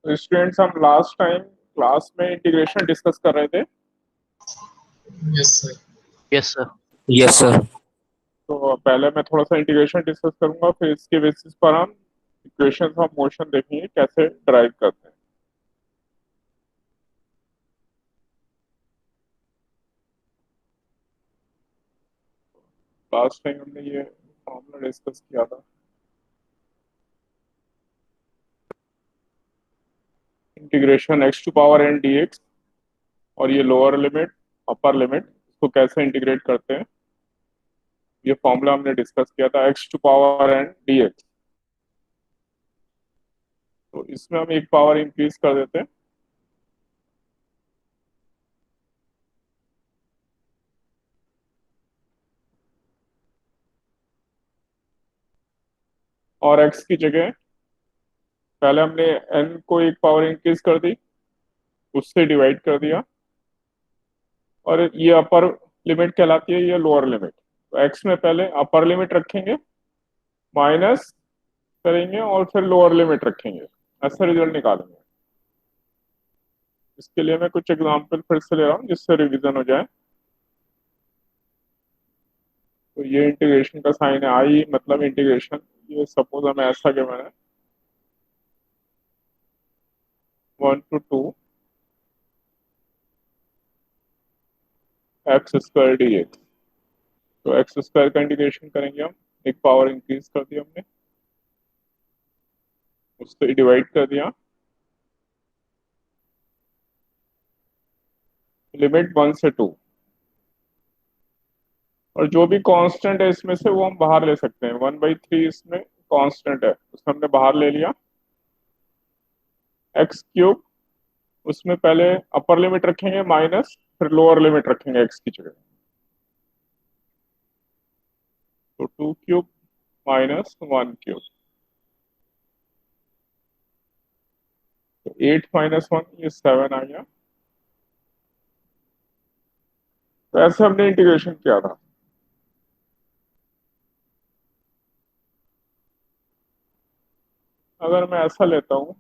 Students, हम last time class में integration discuss कर रहे थे। Yes sir. Yes sir. Yes sir. तो पहले मैं थोड़ा सा इंटीग्रेशन डिस्कस करूंगा, फिर इसके बेसिस पर हम इक्वेशंस ऑफ मोशन देखेंगे कैसे ड्राइव करते हैं। लास्ट टाइम हमने ये फॉर्मूला डिस्कस किया था। Integration x to power n d x, और ये लोअर लिमिट अपर लिमिट इसको कैसे इंटीग्रेट करते हैं, ये फॉर्मूला हमने डिस्कस किया था x to power n d x. तो इसमें हम एक पावर इंक्रीज कर देते हैं, और x की जगह पहले हमने n को एक पावर इंक्रीज कर दी, उससे डिवाइड कर दिया, और ये अपर लिमिट कहलाती है, ये लोअर लिमिट। तो x में पहले अपर लिमिट रखेंगे, माइनस करेंगे, और फिर लोअर लिमिट रखेंगे, ऐसा रिजल्ट निकालेंगे। इसके लिए मैं कुछ एग्जांपल फिर से ले रहा हूँ जिससे रिवीजन हो जाए। तो ये इंटीग्रेशन का साइन है आई, मतलब इंटीग्रेशन। ये सपोज हमें ऐसा क्या मैंने 1 to 2 x square D x. तो एक्स स्क्वायर का इंटीग्रेशन करेंगे हम, एक पावर इंक्रीज कर दिया हमने, उससे डिवाइड कर दिया, लिमिट 1 से 2। और जो भी कांस्टेंट है इसमें से वो हम बाहर ले सकते हैं। 1/3 इसमें कांस्टेंट है, उसको हमने बाहर ले लिया। x³ उसमें पहले अपर लिमिट रखेंगे माइनस, फिर लोअर लिमिट रखेंगे x की जगह। तो 2³ माइनस 1³। तो 8 - 1 ये 7 आ गया। तो ऐसे हमने इंटीग्रेशन किया था। अगर मैं ऐसा लेता हूँ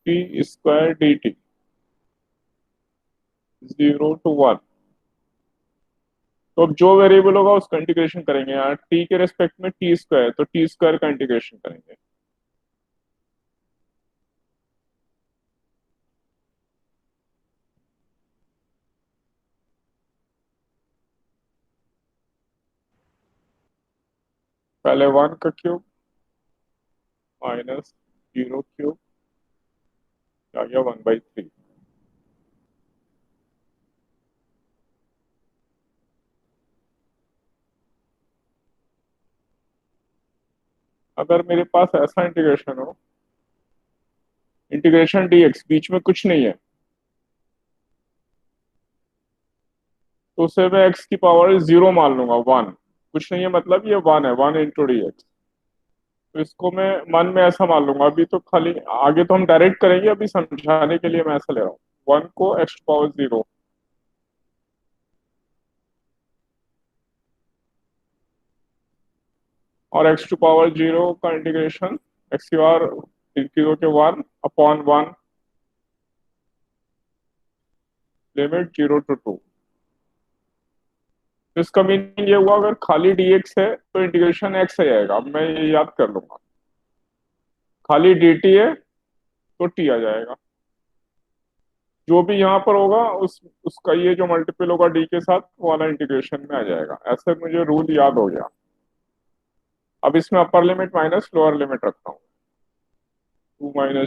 t² dt 0 to 1, तो अब जो वेरिएबल होगा उसका इंटीग्रेशन करेंगे। यहाँ t के रेस्पेक्ट में t², तो t² का इंटीग्रेशन करेंगे। पहले 1 का क्यूब माइनस 0³ आ गया 1/3। अगर मेरे पास ऐसा इंटीग्रेशन हो, इंटीग्रेशन dx बीच में कुछ नहीं है, तो उसे मैं x की पावर 0 मान लूंगा। 1 कुछ नहीं है, मतलब ये 1 है, 1 × dx। तो इसको मैं मन में ऐसा मान लूंगा। अभी तो खाली आगे तो हम डायरेक्ट करेंगे, अभी समझाने के लिए मैं ऐसा ले रहा हूँ 1 को x⁻⁻0। और x⁻⁻0 का इंटीग्रेशन x की बार इंक्रीज होके 1/1, लिमिट 0 to 2। तो इसका मीनिंग ये हुआ, अगर खाली dx है तो इंटीग्रेशन x आ जाएगा। अब मैं ये याद कर लूंगा, खाली dt है तो t आ जाएगा। जो भी यहाँ पर होगा उसका ये जो मल्टीपल होगा d के साथ, वो वाला इंटीग्रेशन में आ जाएगा। ऐसे मुझे रूल याद हो गया। अब इसमें अपर लिमिट माइनस लोअर लिमिट रखता हूँ। 2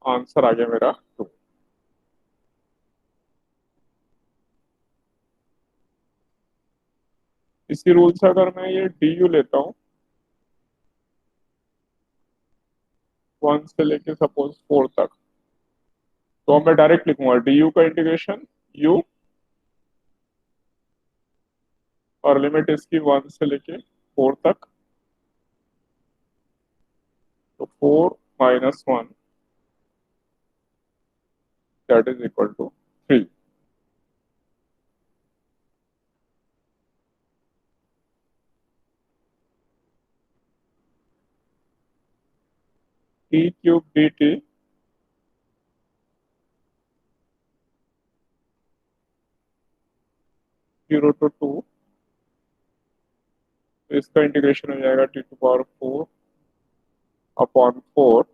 - आंसर आ गया मेरा 2। इसी रूल से अगर मैं ये du लेता हूँ 1 से लेके सपोज 4 तक, तो मैं डायरेक्ट लिखूंगा du का इंटीग्रेशन u, और लिमिट इसकी 1 से लेके 4 तक। तो 4 - 1 that is equal to 3। T cube d t 0 to 2, तो इसका इंटीग्रेशन हो जाएगा t⁴ अपॉन 4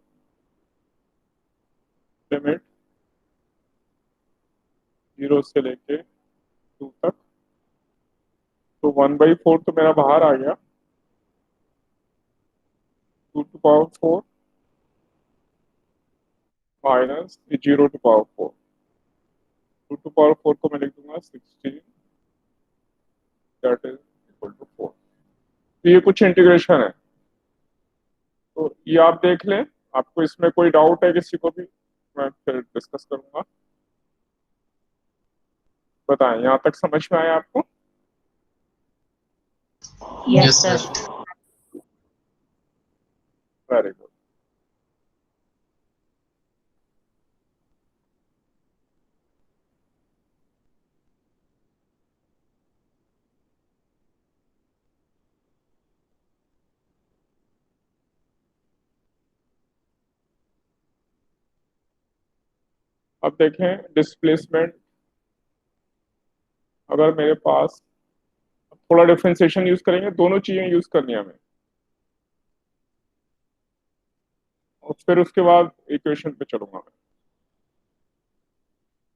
लिमिट 0 से लेके 2 तक। तो 1/4 तो मेरा बाहर आ गया, 2⁴ माइनस 0⁴। 2⁴ को मैं लिख दूंगा 16, दैट इज इक्वल टू 4। तो ये कुछ इंटीग्रेशन है, तो ये आप देख लें। आपको इसमें कोई डाउट है किसी को भी, मैं फिर डिस्कस करूंगा। बताएं, यहाँ तक समझ में आया आपको? Yes, sir. Very good. अब देखें डिस्प्लेसमेंट। अगर मेरे पास, थोड़ा डिफरेंशिएशन यूज करेंगे, दोनों चीजें यूज करनी है हमें, और फिर उसके बाद इक्वेशन पे चलूंगा मैं।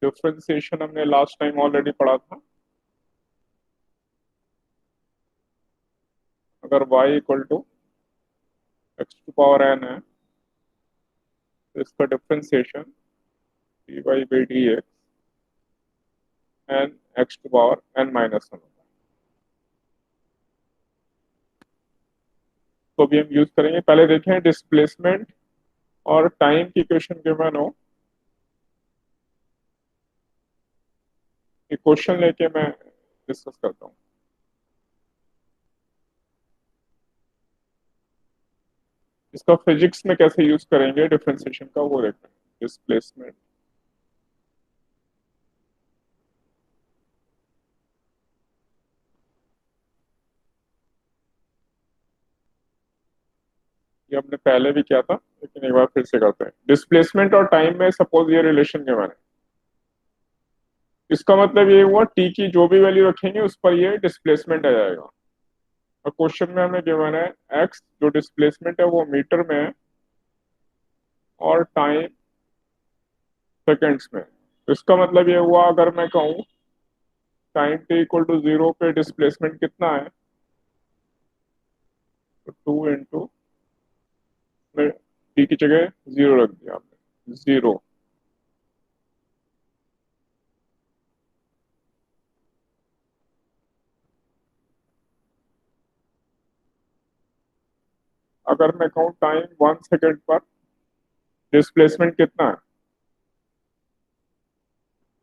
डिफरेंशिएशन हमने लास्ट टाइम ऑलरेडी पढ़ा था। अगर y इक्वल टू x⁴n है, तो इसका डिफरेंशिएशन dy/dx एन x⁴n-1 होगा। तो अभी हम यूज करेंगे, पहले देखें डिस्प्लेसमेंट और टाइम की इक्वेशन गिवन हो, क्वेश्चन लेके मैं डिस्कस करता हूँ। इसका फिजिक्स में कैसे यूज करेंगे डिफरेंशिएशन का, वो देखते हैं। डिस्प्लेसमेंट, ये हमने पहले भी किया था, लेकिन एक बार फिर से करते हैं। डिस्प्लेसमेंट और टाइम में सपोज ये रिलेशन गिवन है, इसका मतलब ये हुआ टी की जो भी वैल्यू रखेंगे उस पर ये डिस्प्लेसमेंट आ जाएगा। और क्वेश्चन में हमें गिवन है एक्स, जो डिस्प्लेसमेंट है वो मीटर में है और टाइम सेकेंड्स में। तो इसका मतलब ये हुआ, अगर मैं कहूँ टाइम t इक्वल टू 0 पे डिस्प्लेसमेंट कितना है, तो 2 में टी की जगह 0 रख दिया आपने, 0। अगर मैं कहूँ टाइम 1 सेकेंड पर डिस्प्लेसमेंट कितना है,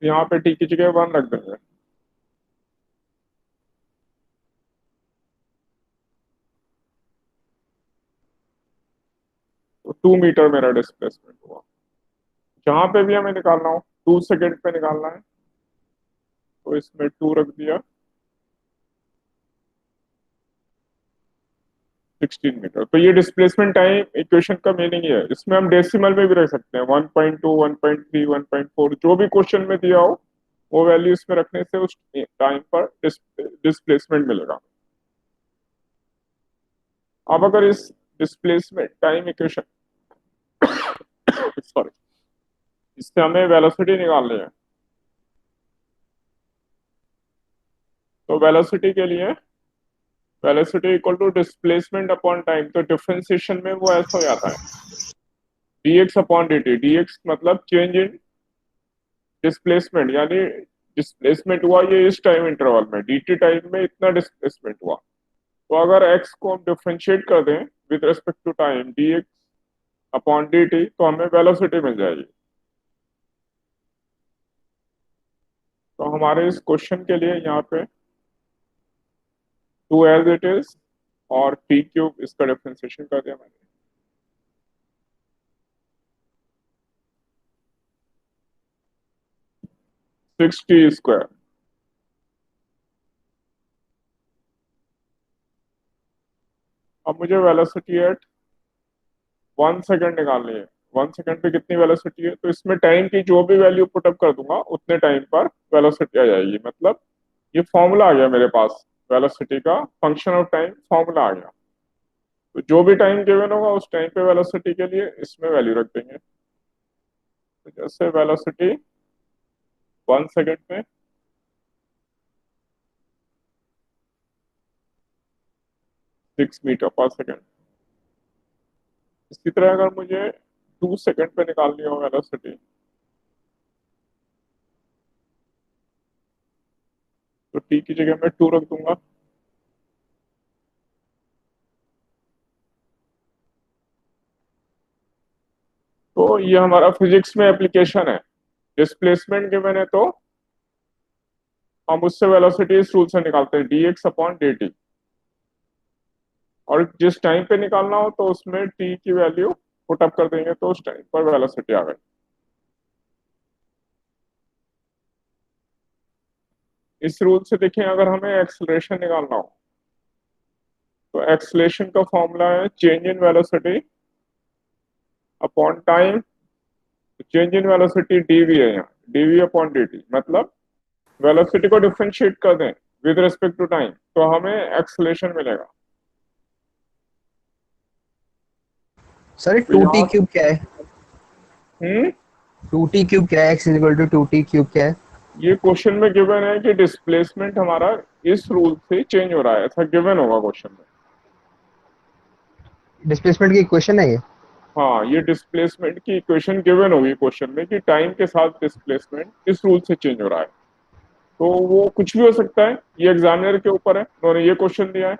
तो यहाँ पे टी की जगह 1 रख देंगे, तो 2 मीटर मेरा डिस्प्लेसमेंट हुआ। जहां पे भी हमें निकालना हो, 2 सेकेंड पे निकालना है, तो इसमें 2 रख दिया, 16 मीटर। तो ये डिस्प्लेसमेंट टाइम इक्वेशन का मीनिंग है। इसमें हम डेसिमल में भी रख सकते हैं, 1.2, 1.3, 1.4, जो भी क्वेश्चन में दिया हो वो वैल्यू इसमें रखने से उस टाइम पर डिस्प्लेसमेंट मिलेगा। अब अगर इस डिस्प्लेसमेंट टाइम इक्वेशन सॉरी, इससे हमें वेलोसिटी निकालनी है, तो वेलोसिटी के लिए velocity equal to displacement upon time, तो डिफरेंशिएशन में वो ऐसा हो जाता है dx अपॉन dt। dx मतलब चेंज इन डिस्प्लेसमेंट, यानी डिस्प्लेसमेंट हुआ ये इस टाइम इंटरवल में, dt टाइम में इतना डिस्प्लेसमेंट हुआ। तो अगर x को हम डिफरेंशिएट कर दें with respect to time dx upon dt, तो हमें वेलोसिटी मिल जाएगी। तो हमारे इस क्वेश्चन के लिए यहाँ पे 2 एज इट इज और t³ इसका डिफरेंशिएशन कर दिया मैंने, 6t²। अब मुझे वेलोसिटी एट 1 सेकंड निकालनी है। 1 सेकंड पे कितनी वेलोसिटी है, तो इसमें टाइम की जो भी वैल्यू पुटअप कर दूंगा उतने टाइम पर वेलोसिटी आ जाएगी। मतलब ये फॉर्मूला आ गया मेरे पास, वेलोसिटी का फंक्शन ऑफ टाइम फॉर्मूला आ गया। तो जो भी टाइम गिवन होगा उस टाइम पे वेलोसिटी के लिए इसमें वैल्यू रख देंगे। तो जैसे वेलोसिटी 1 सेकंड में 6 मीटर पर सेकंड। इसी तरह अगर मुझे 2 सेकंड पे निकालनी हो वेलोसिटी, तो टी की जगह मैं 2 रख दूंगा। तो ये हमारा फिजिक्स में एप्लीकेशन है। डिस्प्लेसमेंट गिवन है तो हम उससे वेलोसिटी इस रूल से निकालते हैं, dx/dt। और जिस टाइम पे निकालना हो तो उसमें टी की वैल्यू पुटअप कर देंगे तो उस टाइम पर वेलोसिटी आ गई। इस रूल से देखिए, अगर हमें एक्सलेशन निकालना हो तो एक्सलेशन का फॉर्मूला है change in velocity upon time. Change in velocity dv है यहाँ, dv/dt। मतलब वेलोसिटी को डिफरेंशिएट कर दें विद रिस्पेक्ट टू टाइम तो हमें एक्सलेशन मिलेगा। सर तो टू टी यहाँ क्यूब क्या है? हम्म 2t³ क्या है? x = 2t³ क्या है? ये क्वेश्चन में गिवन है कि डिस्प्लेसमेंट हमारा इस रूल से चेंज हो रहा है, ऐसा गिवन होगा क्वेश्चन में। डिस्प्लेसमेंट की इक्वेशन है ये? हाँ, ये डिस्प्लेसमेंट की इक्वेशन गिवन होगी क्वेश्चन में कि टाइम के साथ डिस्प्लेसमेंट इस रूल से चेंज हो रहा है। तो वो कुछ भी हो सकता है, ये एग्जामिनर के ऊपर है, उन्होंने ये क्वेश्चन दिया है।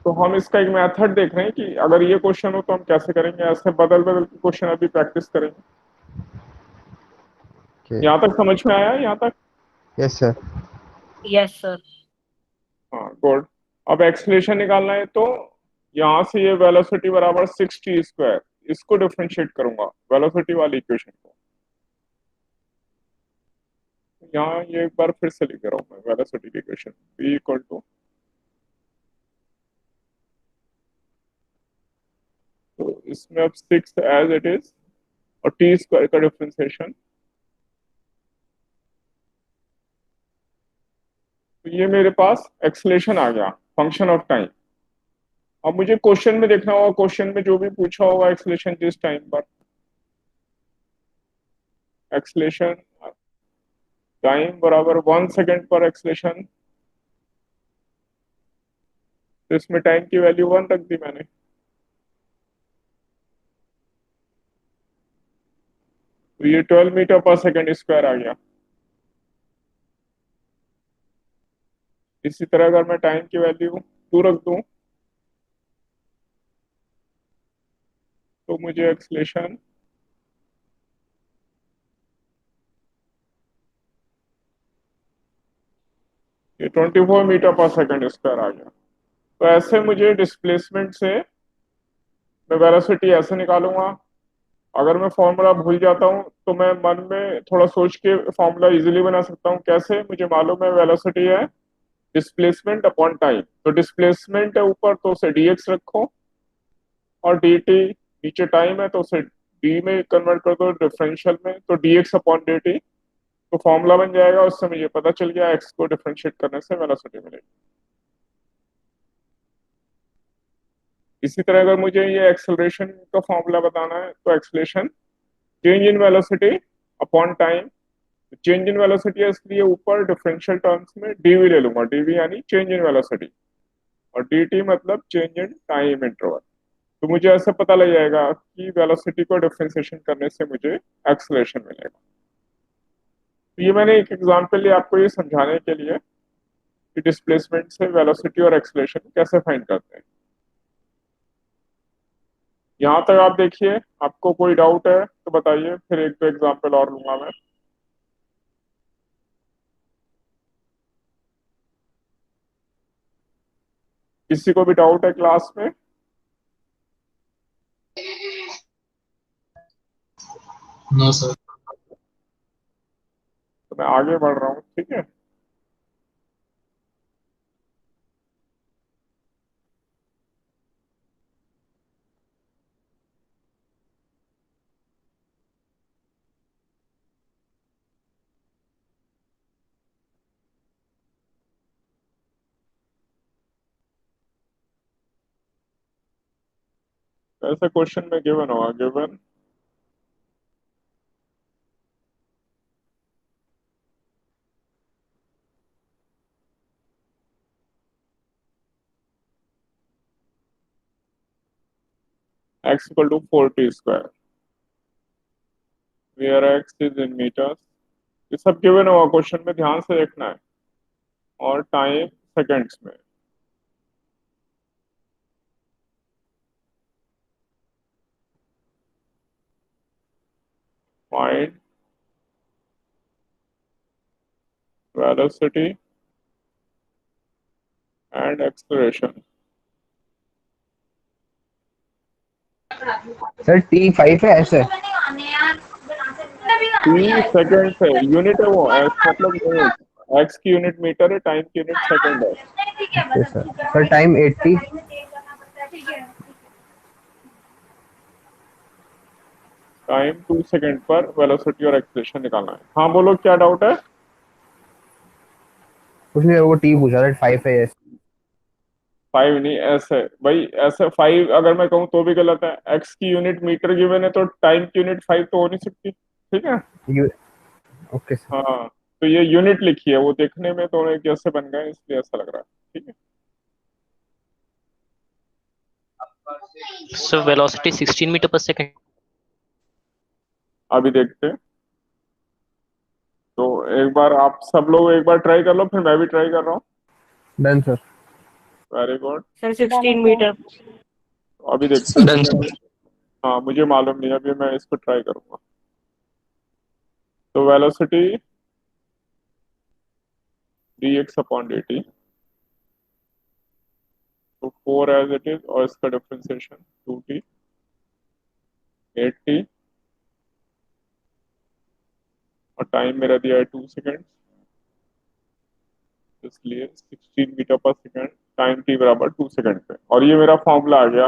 तो हम इसका एक मेथड देख रहे हैं कि अगर ये क्वेश्चन हो तो हम कैसे करेंगे। ऐसे बदल बदल के क्वेश्चन अभी प्रैक्टिस करेंगे। ओके। यहाँ तक समझ में आया, यहाँ तक? Yes sir. Yes sir. हाँ, गुड। अब एक्सलेशन निकालना है तो यहाँ से ये वेलोसिटी बराबर 6t², इसको डिफरेंशिएट करूंगा वेलोसिटी वाली इक्वेशन को। यहाँ ये एक बार फिर से लिख रहा हूँ मैं वेलोसिटी की इक्वेशन, v = तो इसमें अब 6 एज इट इज और t² का डिफरेंशिएशन। तो ये मेरे पास एक्सलेशन आ गया फंक्शन ऑफ टाइम। अब मुझे क्वेश्चन में देखना होगा, क्वेश्चन में जो भी पूछा होगा एक्सलेशन जिस टाइम पर, एक्सलेशन टाइम बराबर 1 सेकंड पर एक्सलेशन। तो इसमें टाइम की वैल्यू 1 रख दी मैंने। तो ये 12 मीटर पर सेकंड स्क्वायर आ गया। इसी तरह अगर मैं टाइम की वैल्यू 2 रख दूं तो मुझे एक्सलेशन ये 24 मीटर पर सेकंड स्क्वायर आ गया। तो ऐसे मुझे डिस्प्लेसमेंट से मैं वेलोसिटी ऐसे निकालूंगा। अगर मैं फॉर्मूला भूल जाता हूँ तो मैं मन में थोड़ा सोच के फॉर्मूला इजीली बना सकता हूँ। कैसे? मुझे मालूम है वेलोसिटी है डिस्प्लेसमेंट अपॉन टाइम। तो डिस्प्लेसमेंट है ऊपर तो उसे dx रखो, और dt नीचे टाइम है तो उसे d में कन्वर्ट कर दो डिफरेंशियल में, तो dx/dt। तो फॉर्मूला बन जाएगा, उससे मुझे पता चल गया x को डिफरेंशिएट करने से वेलोसिटी मिलेगी। इसी तरह अगर मुझे ये एक्सेलरेशन का फॉर्मूला बताना है तो acceleration change in velocity upon time. Change in velocity है इसलिए ऊपर डिफरेंशियल टर्म्स में dv ले लूंगा, dv यानी चेंज इन वेलोसिटी, और dt मतलब चेंज इन टाइम इंटरवल। तो मुझे ऐसा पता लग जाएगा कि वेलोसिटी को डिफरेंशिएशन करने से मुझे एक्सेलरेशन मिलेगा। तो ये मैंने एक एग्जांपल लिया आपको ये समझाने के लिए कि डिस्प्लेसमेंट से वेलोसिटी और एक्सेलरेशन कैसे फाइंड करते हैं। यहाँ तक आप देखिए, आपको कोई डाउट है तो बताइए, फिर एक दो एग्जांपल और लूंगा मैं। किसी को भी डाउट है क्लास में? No sir. तो मैं आगे बढ़ रहा हूँ, ठीक है। ऐसे क्वेश्चन में गिवन होगा, given x equal to 4t square, where x is in metres. ये सब गिवन होगा क्वेश्चन में, ध्यान से देखना है, और टाइम सेकंड्स में। Find velocity and acceleration. Sir T5 है ऐसे। टी सेकंड है, यूनिट है वो, एक्स मतलब यूनिट, एक्स की यूनिट मीटर है, टाइम की यूनिट सेकंड है। Okay sir time 80। Time 2 second पर वेलोसिटी और एक्सलेरेशन निकालना है। हाँ बोलो, क्या डाउट है? कुछ नहीं, वो T पूछा था, 5 है ऐसे। 5 नहीं, ऐसे भाई, ऐसे 5 अगर मैं कहूँ तो भी गलत है। एक्स की यूनिट मीटर गिवन है, तो टाइम की यूनिट 5 तो हो नहीं सकती, ठीक है। You okay sir. हाँ, तो ये यूनिट लिखी है, वो देखने में थोड़े कैसे बन गए इसलिए ऐसा लग रहा है, ठीक है। So velocity 16 meter per second. अभी देखते हैं। तो एक बार आप सब लोग एक बार ट्राई कर लो, फिर मैं भी ट्राई कर रहा हूँ। Done sir. Very good. Sir 16 metre. अभी देखते हैं। Done sir. हाँ, मुझे मालूम नहीं, अभी मैं इसको ट्राई करूंगा। तो वेलोसिटी dx अपॉन dt, तो 4 एज इट इज, और इसका डिफरेंशिएशन 2t, 8t, और टाइम मेरा दिया है 2 सेकेंड, इसलिए 16 metre per second, time t बराबर 2 सेकेंड पे। और ये मेरा फॉर्मूला आ गया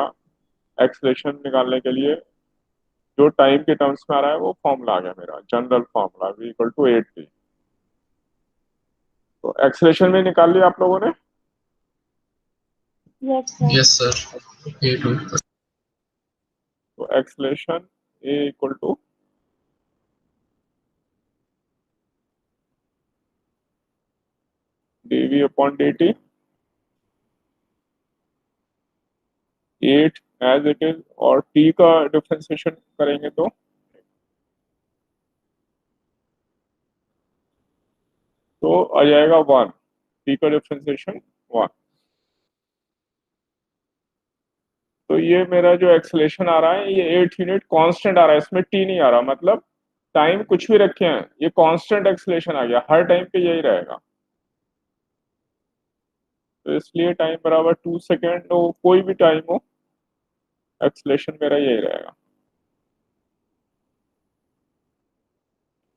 एक्सलेशन निकालने के लिए। जो टाइम के टर्म्स में आ रहा है वो फॉर्मूला आ गया मेरा, general formula v equal to 8t। तो एक्सलेशन में निकाल लिया आप लोगों ने। Yes sir. 8 तो acceleration a equal to dv upon dt, 8 as it is, और t का डिफरेंशिएशन करेंगे तो आ जाएगा 1, t का डिफरेंशिएशन 1। तो ये मेरा जो एक्सलेशन आ रहा है, ये 8 यूनिट कांस्टेंट आ रहा है, इसमें टी नहीं आ रहा, मतलब टाइम कुछ भी रखे हैं, ये कांस्टेंट एक्सलेशन आ गया, हर टाइम पे यही रहेगा। तो इसलिए टाइम बराबर 2 सेकेंड, तो कोई भी टाइम हो, एक्सलेशन मेरा यही रहेगा,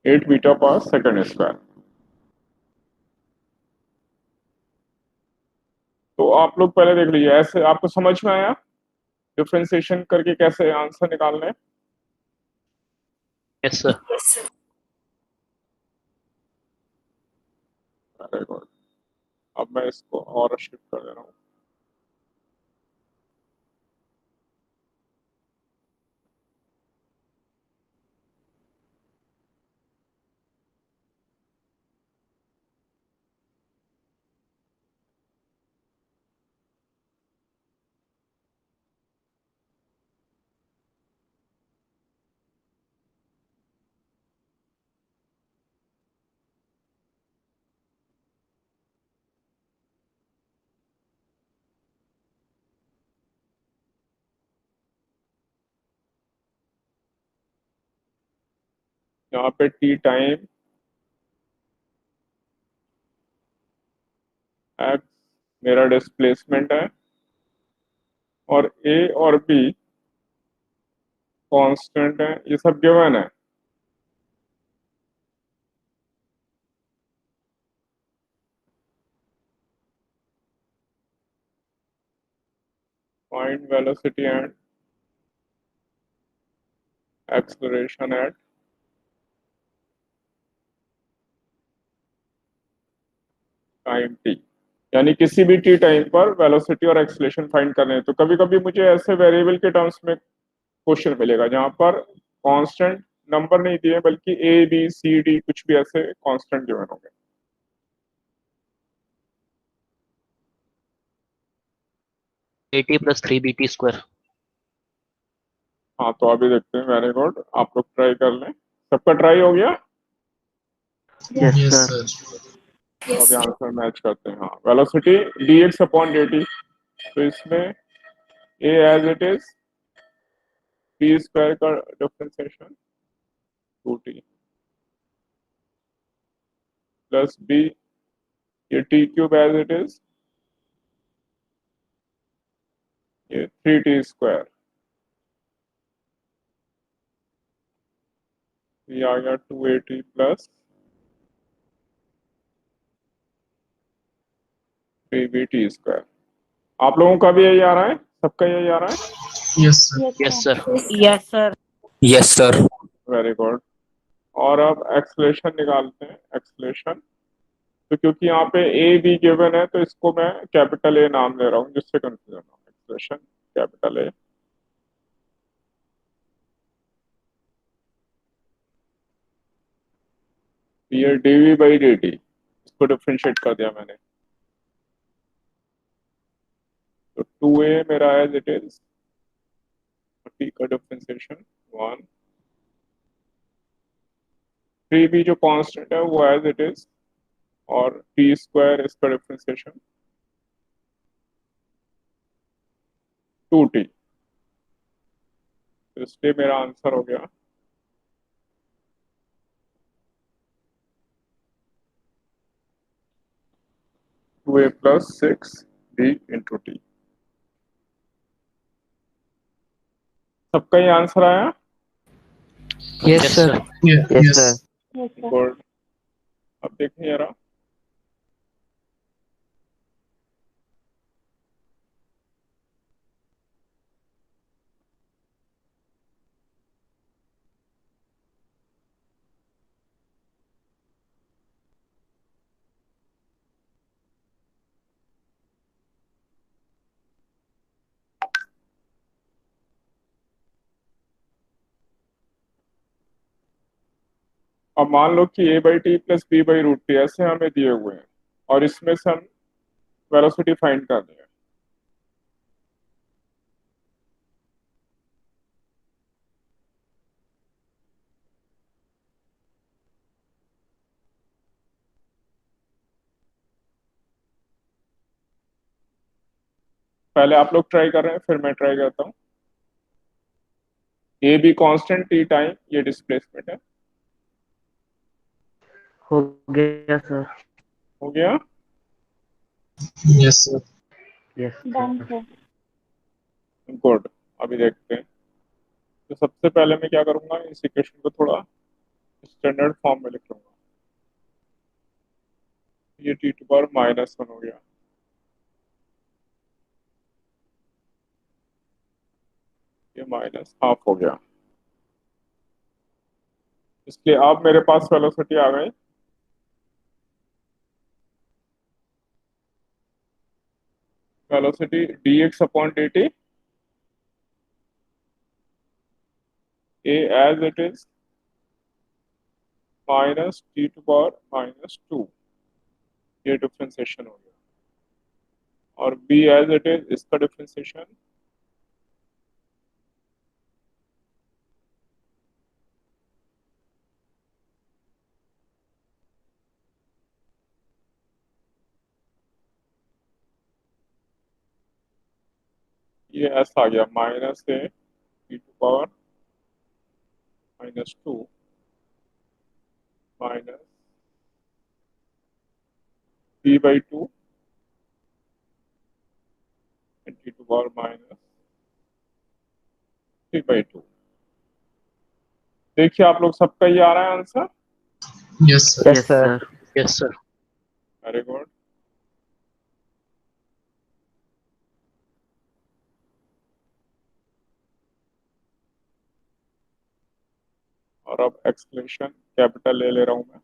8 मीटर पर सेकेंड स्क्वायर। तो आप लोग पहले देख लीजिए, ऐसे आपको समझ में आया डिफरेंशिएशन करके कैसे आंसर निकालना है? Yes, sir. Very good. अब मैं इसको और शिफ्ट कर दे रहा हूँ। यहाँ पे टी टाइम, एक्स मेरा डिस्प्लेसमेंट है, और ए और बी कांस्टेंट है, ये सब गिवन है। Find velocity and acceleration at time t. यानी किसी भी टी टाइम पर वेलोसिटी और एक्सेलरेशन फाइंड करने हैं। तो कभी कभी मुझे ऐसे वेरिएबल के टर्म्स में क्वेश्चन मिलेगा जहां पर कांस्टेंट नंबर नहीं दिए बल्कि ए बी सी डी कुछ भी ऐसे कांस्टेंट गिवन होंगे। 80 plus 3bt square. हाँ, तो अभी देखते हैं। वेरी गुड, आप लोग ट्राई कर लें। सबका ट्राई हो गया? यस Yes, सर। sir. तो अभी आंसर मैच करते हैं। हाँ, वेलोसिटी dx अपॉन dt। तो इसमें a as it is, b square का डिफरेंशिएशन 2t प्लस b, ये t cube as it is, ये 3t स्क्वायर। ये आ गया 2at प्लस 3bt स्क्वायर। आप लोगों का भी यही आ रहा है? सबका यही आ रहा है? Yes, sir. Yes, sir. Yes, sir. Yes, sir. Very good. और अब एक्सलेशन निकालते हैं। एक्सलेशन, तो क्योंकि यहाँ पे ए बी गिवन है तो इसको मैं कैपिटल ए नाम दे रहा हूँ जिससे कंफ्यूजन हो। Expression capital A. ये डीवी बाई डी टी, इसको डिफ्रेंशिएट कर दिया मैंने। तो 2a मेरा एज इट इज, टी का डिफ्रेंशिएशन 1, 3b जो कांस्टेंट है वो एज इट इज, और टी स्क्वायर इसका डिफ्रेंशिएशन 2t। तो इसलिए मेरा आंसर हो गया 2a plus 6b into T. सबका ये आंसर आया? यस Yes, सर। sir. Yeah, yes yes. Sir. Yes, sir. Good. अब देखें जरा। अब मान लो कि a by t plus b by root t ऐसे हमें दिए हुए हैं और इसमें से हम वेलोसिटी फाइंड करनी है। पहले आप लोग ट्राई कर रहे हैं, फिर मैं ट्राई करता हूँ। A be constant T time, ये डिस्प्लेसमेंट है। हो गया सर। हो गया। Yes, sir. Yes Done, sir. sir. Good. अभी देखते हैं। तो सबसे पहले मैं क्या करूंगा, इस इक्वेशन को थोड़ा स्टैंडर्ड फॉर्म में लिख लूंगा। ये टी टू पावर माइनस 1 हो गया, ये माइनस हाफ हो गया। इसलिए अब मेरे पास वेलोसिटी आ गई velocity dx upon dt, a as it is minus t to power minus 2, ये डिफरेंशिएशन हो गया। और b एज इट इज, इसका डिफरेंशिएशन ये ऐसा आ गया, minus a t to power minus 2 minus b by 2 t to power minus 3/2। देखिए आप लोग सबका ये आ रहा है answer? Yes, sir. Yes sir. Yes, sir. Very good. और अब एक्सप्लेनेशन कैपिटल ले रहा हूं मैं।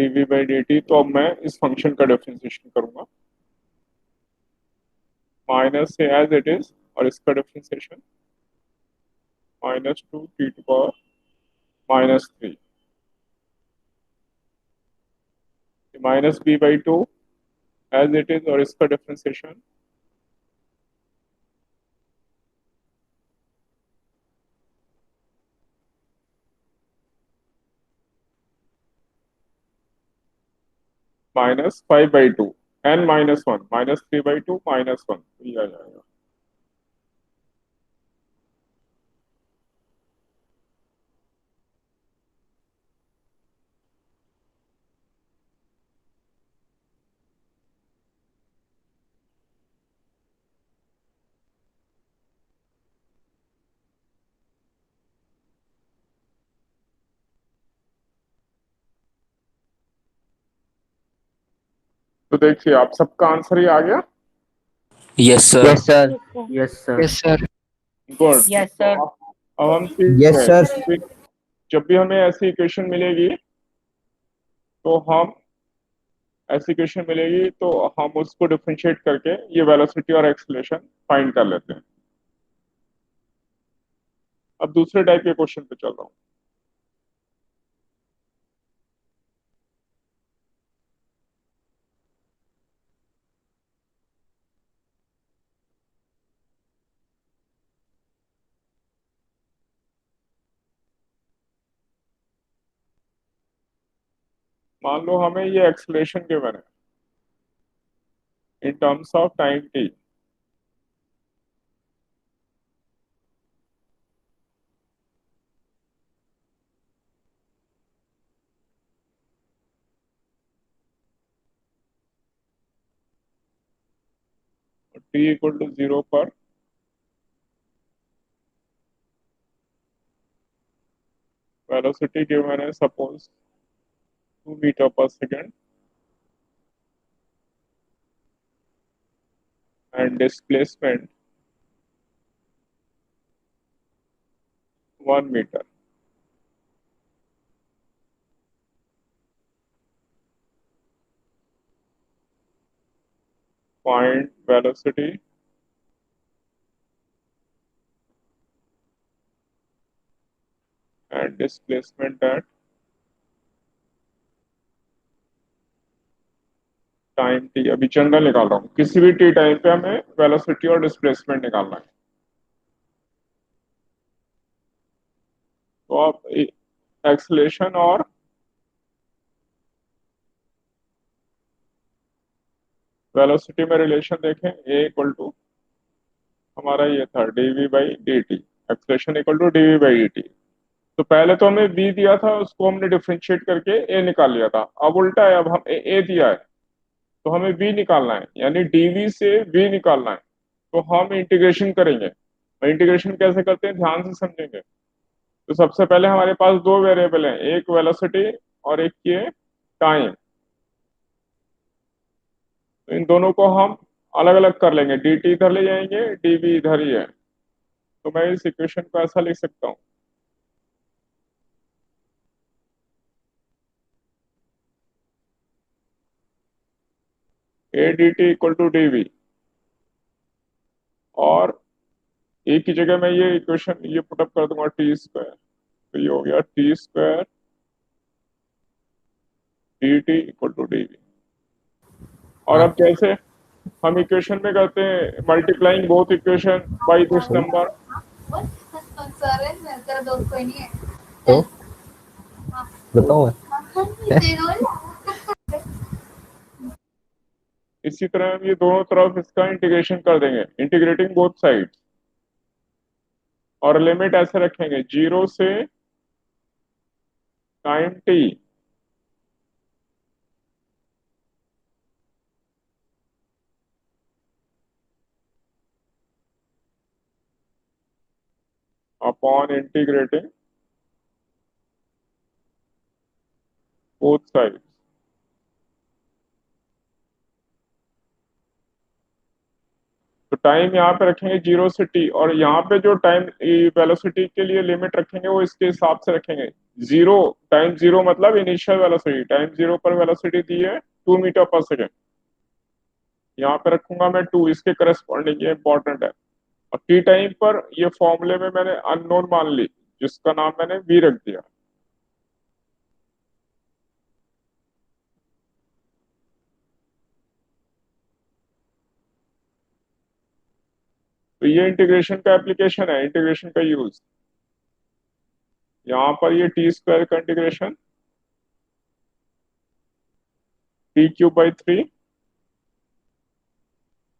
dv by dt, तो अब मैं इस फंक्शन का डिफरेंशिएशन करूंगा, माइनस से एज इट इज, और इसका differentiation -2 t⁻−3 minus b by two as it is, और इसका डिफरेंशिएशन -5/2 n-1 -3/2 -1 ये आ जाएगा। तो देखिए आप सबका आंसर ही आ गया। Yes, sir. Yes, sir. Yes, sir. Yes, sir. Good. Yes, तो sir. अब हम सीख Yes, गए sir. कि जब भी हमें ऐसी इक्वेशन मिलेगी तो हम उसको डिफरेंशिएट करके ये वेलोसिटी और एक्सेलरेशन फाइंड कर लेते हैं। अब दूसरे टाइप के क्वेश्चन पे चल रहा हूँ। मान लो हमें ये एक्सेलरेशन गिवन है in terms of time t. T equal to 0 पर वेलोसिटी गिवन है suppose 2 metre per second and displacement 1 metre. Find velocity and displacement at time t. अभी जनरल निकाल रहा हूँ, किसी भी टी टाइम पे हमें वेलोसिटी और डिस्प्लेसमेंट निकालना है। तो आप एक्सेलरेशन और वेलोसिटी में रिलेशन देखें, ए इक्वल टू हमारा ये था dv by d t, acceleration equal to dv by d t. तो पहले तो हमें बी दिया था, उसको हमने डिफरेंशिएट करके ए निकाल लिया था। अब उल्टा है, अब हम ए दिया है तो हमें बी निकालना है, यानी डीवी से बी निकालना है। तो हम इंटीग्रेशन करेंगे। इंटीग्रेशन कैसे करते हैं ध्यान से समझेंगे। तो सबसे पहले हमारे पास दो वेरिएबल हैं, एक वेलोसिटी और एक ये टाइम। तो इन दोनों को हम अलग अलग कर लेंगे, डी टी इधर ले जाएंगे, डीवी इधर ही है। तो मैं इस इक्वेशन को ऐसा लिख सकता हूँ, a d t equal to dv, और एक की जगह मैं ये इक्वेशन ये पुटअप कर दूंगा टी स्क्वायर। तो ये हो गया t square d t equal to dv. और अब कैसे हम इक्वेशन में करते हैं, multiplying both equation by this number. तो बताओ इसी तरह हम ये दोनों तरफ इसका इंटीग्रेशन कर देंगे, इंटीग्रेटिंग बोथ साइड्स। और लिमिट ऐसे रखेंगे 0 से time T upon integrating both sides. तो टाइम यहाँ पे रखेंगे 0 से t, और यहाँ पे जो टाइम वेलोसिटी के लिए लिमिट रखेंगे वो इसके हिसाब से रखेंगे। जीरो, टाइम जीरो मतलब इनिशियल वेलोसिटी, टाइम जीरो पर वेलोसिटी दी है 2 मीटर पर सेकेंड, यहाँ पे रखूंगा मैं 2, इसके करस्पॉन्डिंग, ये इंपॉर्टेंट है। और टी टाइम पर ये फॉर्मूले में मैंने अननोन मान ली, जिसका नाम मैंने वी रख दिया। तो ये इंटीग्रेशन का एप्लीकेशन है, इंटीग्रेशन का यूज। यहाँ पर ये t² का इंटीग्रेशन, t³/3,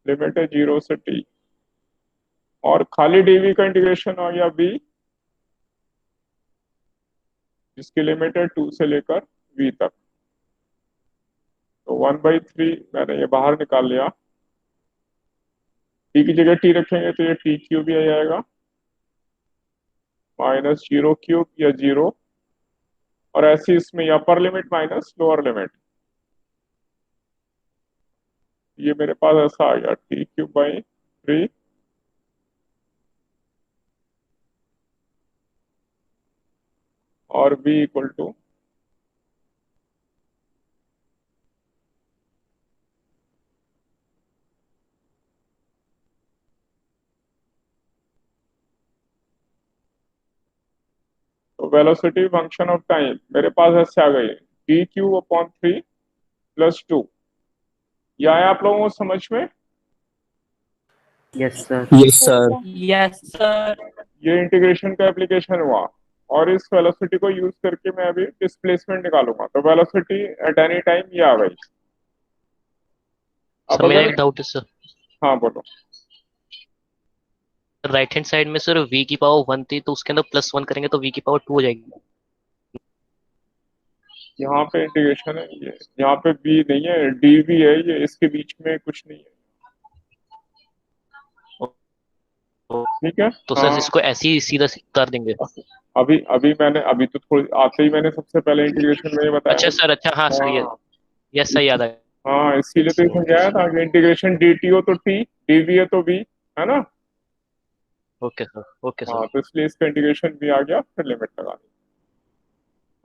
लिमिट है 0 से t, और खाली dv का इंटीग्रेशन आ गया v, जिसकी लिमिट है 2 से लेकर v तक। तो 1/3 मैंने ये बाहर निकाल लिया, t की जगह t रखेंगे तो ये t³ ही आ जाएगा, -0³ या 0, और ऐसे इसमें अपर लिमिट माइनस लोअर लिमिट, ये मेरे पास ऐसा आ गया t³/3, और v इक्वल टू तो वेलोसिटी फंक्शन ऑफ टाइम मेरे पास ऐसे आ गई t³/3 +2। ये आया आप लोगों को समझ में? Yes sir. Yes, sir. Yes, sir. ये इंटीग्रेशन का एप्लीकेशन हुआ, और इस वेलोसिटी को यूज करके मैं अभी डिस्प्लेसमेंट निकालूंगा। तो वेलोसिटी एट एनी टाइम ये आ गई। अब सर मेरा अगर, एक डाउट है सर, हाँ बोलो। राइट हैंड साइड में सर v की पावर 1 थी, तो उसके अंदर +1 करेंगे तो v की पावर 2 हो जाएगी। यहाँ पे इंटीग्रेशन है, ये यहाँ पे v नहीं है, dv है, ये इसके बीच में कुछ नहीं है, ठीक है। तो सर हाँ, इसको ऐसे ही सीधा कर देंगे। अभी अभी मैंने, अभी तो थोड़ी आते ही मैंने सबसे पहले इंटीग्रेशन में ये अच्छा बताया। सर, अच्छा हाँ सर, ये हाँ, यस सर, याद आया। हाँ, इसीलिए तो ये समझाया था कि इंटीग्रेशन dt हो तो t, dv है तो v, है ना। Okay sir, okay sir. हाँ, तो इसलिए इसका इंटीग्रेशन भी आ गया, फिर लिमिट लगा दी।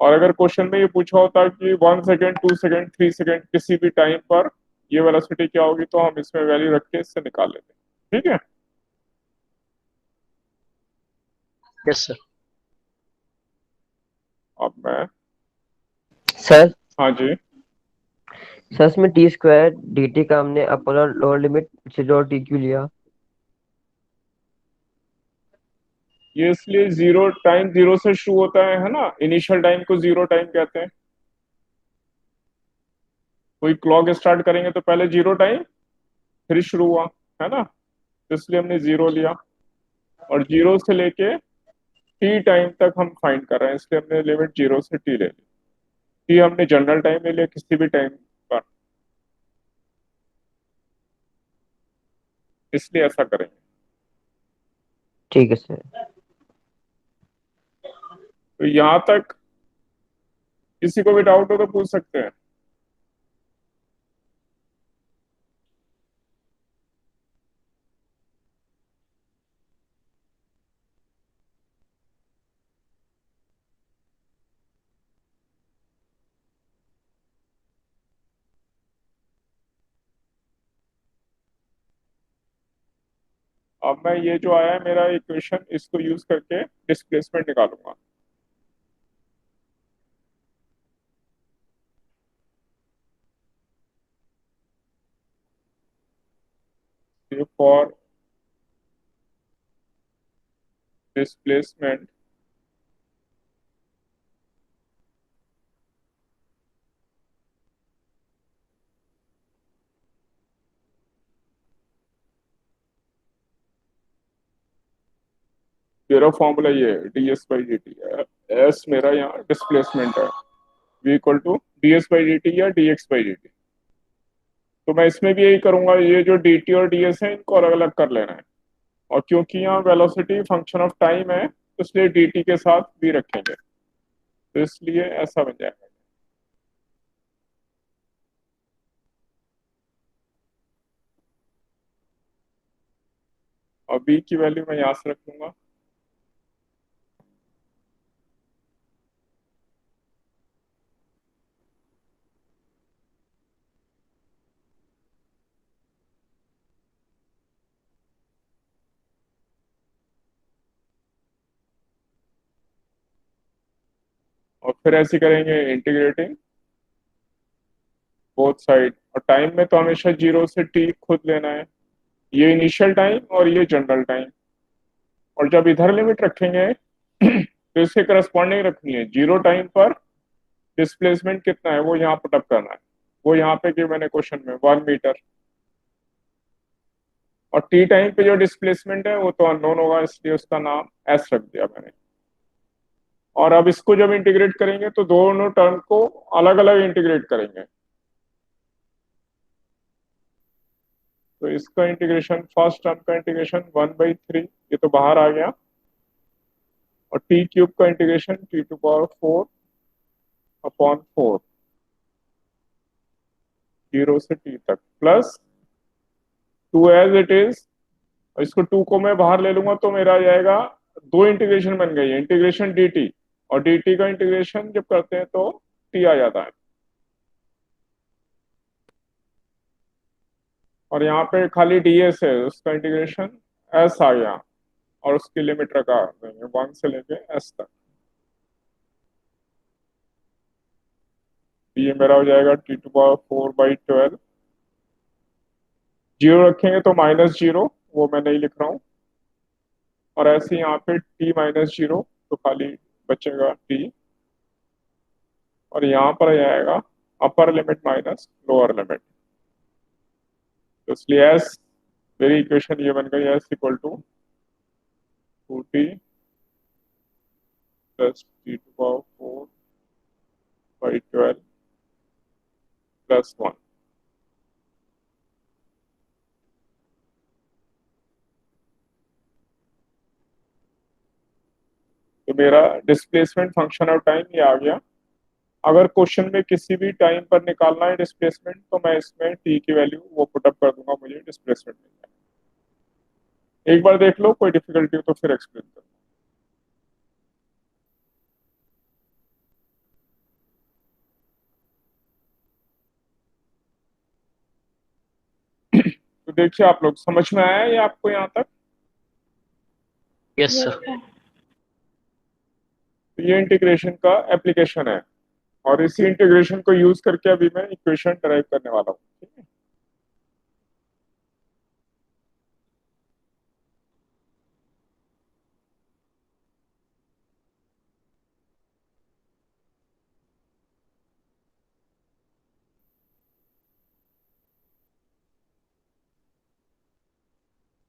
और अगर क्वेश्चन में ये पूछा होता कि 1 सेकेंड, 2 सेकेंड, 3 सेकेंड किसी भी टाइम पर ये वेलोसिटी क्या होगी, तो हम इसमें वैल्यू रख के इससे निकाल लेते, ठीक है। Yes sir. अब मैं, सर हाँ जी, सर इसमें t² dt का हमने अपर और लोअर लिमिट से जो tq लिया। ये इसलिए जीरो, टाइम जीरो से शुरू होता है ना, इनिशियल टाइम को जीरो टाइम कहते हैं। कोई क्लॉक स्टार्ट करेंगे तो पहले जीरो टाइम, फिर शुरू हुआ, है ना, तो इसलिए हमने जीरो लिया। और जीरो से लेके टी टाइम तक हम फाइंड कर रहे हैं, इसलिए हमने लिमिट 0 से t ले ली। टी हमने जनरल टाइम ले लिया, किसी भी टाइम पर, इसलिए ऐसा करेंगे। ठीक है सर। तो यहाँ तक किसी को भी डाउट हो तो पूछ सकते हैं। अब मैं ये जो आया है मेरा इक्वेशन, इसको यूज करके डिस्प्लेसमेंट निकालूंगा। फॉर डिस्प्लेसमेंट मेरा फॉर्मूला ये है, ds/dt है। एस मेरा यहाँ डिस्प्लेसमेंट है, v इक्वल टू ds/dt या dx/dt। तो मैं इसमें भी यही करूंगा, ये जो dt और ds है इनको अलग अलग कर लेना है। और क्योंकि यहाँ वेलोसिटी फंक्शन ऑफ टाइम है, तो इसलिए dt के साथ v रखेंगे, तो इसलिए ऐसा बन जाएगा। और b की वैल्यू मैं यहाँ से रख लूंगा। और फिर ऐसे करेंगे इंटीग्रेटिंग बोथ साइड, और टाइम में तो हमेशा 0 से t खुद लेना है, ये इनिशियल टाइम और ये जनरल टाइम। और जब इधर लिमिट रखेंगे तो इसके करस्पॉन्डिंग रखनी है 0 टाइम पर डिस्प्लेसमेंट कितना है वो यहाँ पुटअप करना है। वो यहाँ पे कि मैंने क्वेश्चन में 1 मीटर, और टी टाइम पे जो डिस्प्लेसमेंट है वो तो अननोन होगा, इसलिए उसका नाम एस रख दिया मैंने। और अब इसको जब इंटीग्रेट करेंगे तो दोनों टर्म को अलग अलग इंटीग्रेट करेंगे। तो इसका इंटीग्रेशन, फर्स्ट टर्म का इंटीग्रेशन 1/3, ये तो बाहर आ गया। और टी क्यूब का इंटीग्रेशन t⁴/4 0 से t तक प्लस 2 एज इट इज। और इसको 2 को मैं बाहर ले लूंगा तो मेरा आ जाएगा, दो इंटीग्रेशन बन गई है, इंटीग्रेशन dt, और dt का इंटीग्रेशन जब करते हैं तो t आ जाता है। और यहाँ पे खाली ds है, उसका इंटीग्रेशन s आ गया, और उसकी लिमिट रखा देंगे 1 से लेके s तक। ये मेरा हो जाएगा t⁴/12। जीरो रखेंगे तो -0, वो मैं नहीं लिख रहा हूँ। और ऐसे यहाँ पे t-0, तो खाली बचेगा t। और यहाँ पर आ जाएगा upper limit minus lower limit, तो इसलिए एस, मेरी इक्वेशन ये बन गई, s equal to 2t plus t⁴/12 plus 1। तो मेरा डिस्प्लेसमेंट फंक्शन ऑफ टाइम ये आ गया। अगर क्वेश्चन में किसी भी टाइम पर निकालना है डिस्प्लेसमेंट तो मैं इसमें टी की वैल्यू वो पुटअप कर दूंगा, मुझे डिस्प्लेसमेंट मिल जाएगा। एक बार देख लो, कोई डिफिकल्टी हो तो फिर एक्सप्लेन करो। तो देखिए आप लोग, समझ में आया ये आपको यहाँ तक? Yes sir. तो ये इंटीग्रेशन का एप्लीकेशन है, और इसी इंटीग्रेशन को यूज करके अभी मैं इक्वेशन डराइव करने वाला हूँ, ठीक है।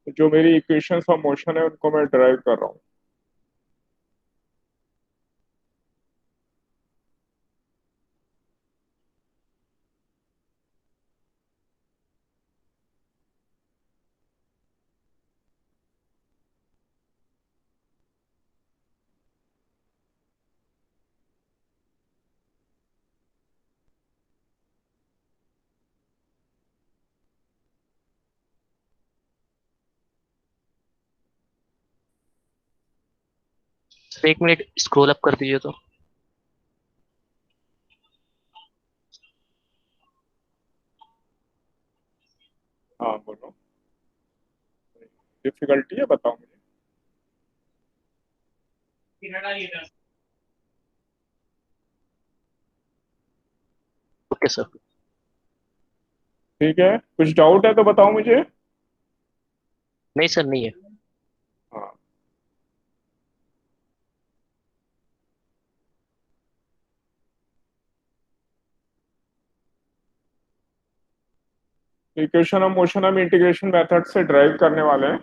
तो जो मेरी इक्वेशन ऑफ मोशन है उनको मैं डराइव कर रहा हूँ। सर एक मिनट स्क्रॉल अप कर दीजिए तो। हाँ बोलो, डिफिकल्टी है बताओ मुझे। Okay sir. ठीक है, कुछ डाउट है तो बताओ मुझे। नहीं सर, नहीं है। हाँ, इक्वेशन ऑफ मोशन हम इंटीग्रेशन मेथड से ड्राइव करने वाले हैं।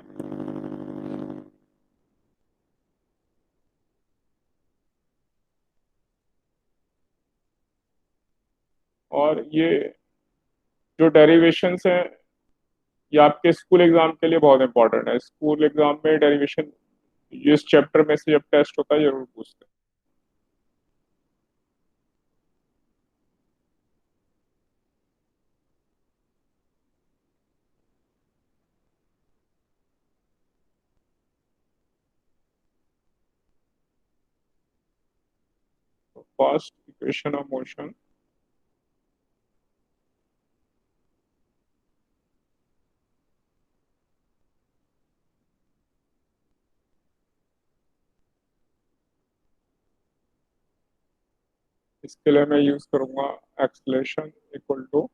और ये जो डेरिवेशंस हैं ये आपके स्कूल एग्जाम के लिए बहुत इंपॉर्टेंट है। स्कूल एग्जाम में डेरिवेशन इस चैप्टर में से जब टेस्ट होता है जरूर पूछते हैं। फर्स्ट इक्वेशन ऑफ मोशन इसके लिए मैं यूज करूंगा एक्सलेशन इक्वल टू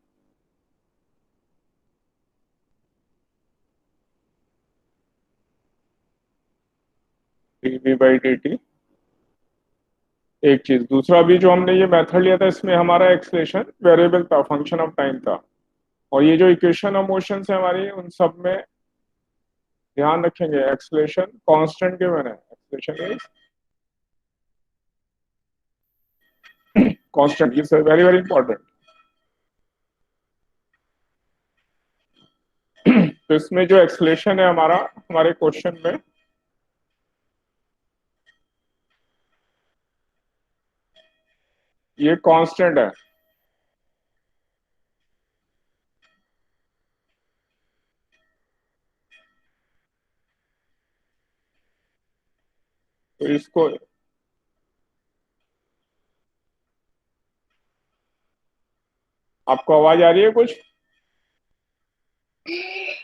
dv/dt। एक चीज, दूसरा भी जो हमने ये मेथड लिया था इसमें हमारा एक्सलेशन वेरिएबल था, फंक्शन ऑफ टाइम था। और ये जो इक्वेशन ऑफ मोशन है हमारी, उन सब में ध्यान रखेंगे एक्सलेशन कांस्टेंट के मैंने acceleration is constant, this is very very important. तो इसमें जो एक्सलेशन है हमारा हमारे क्वेश्चन में, ये कांस्टेंट है। तो इसको, आपको आवाज आ रही है कुछ?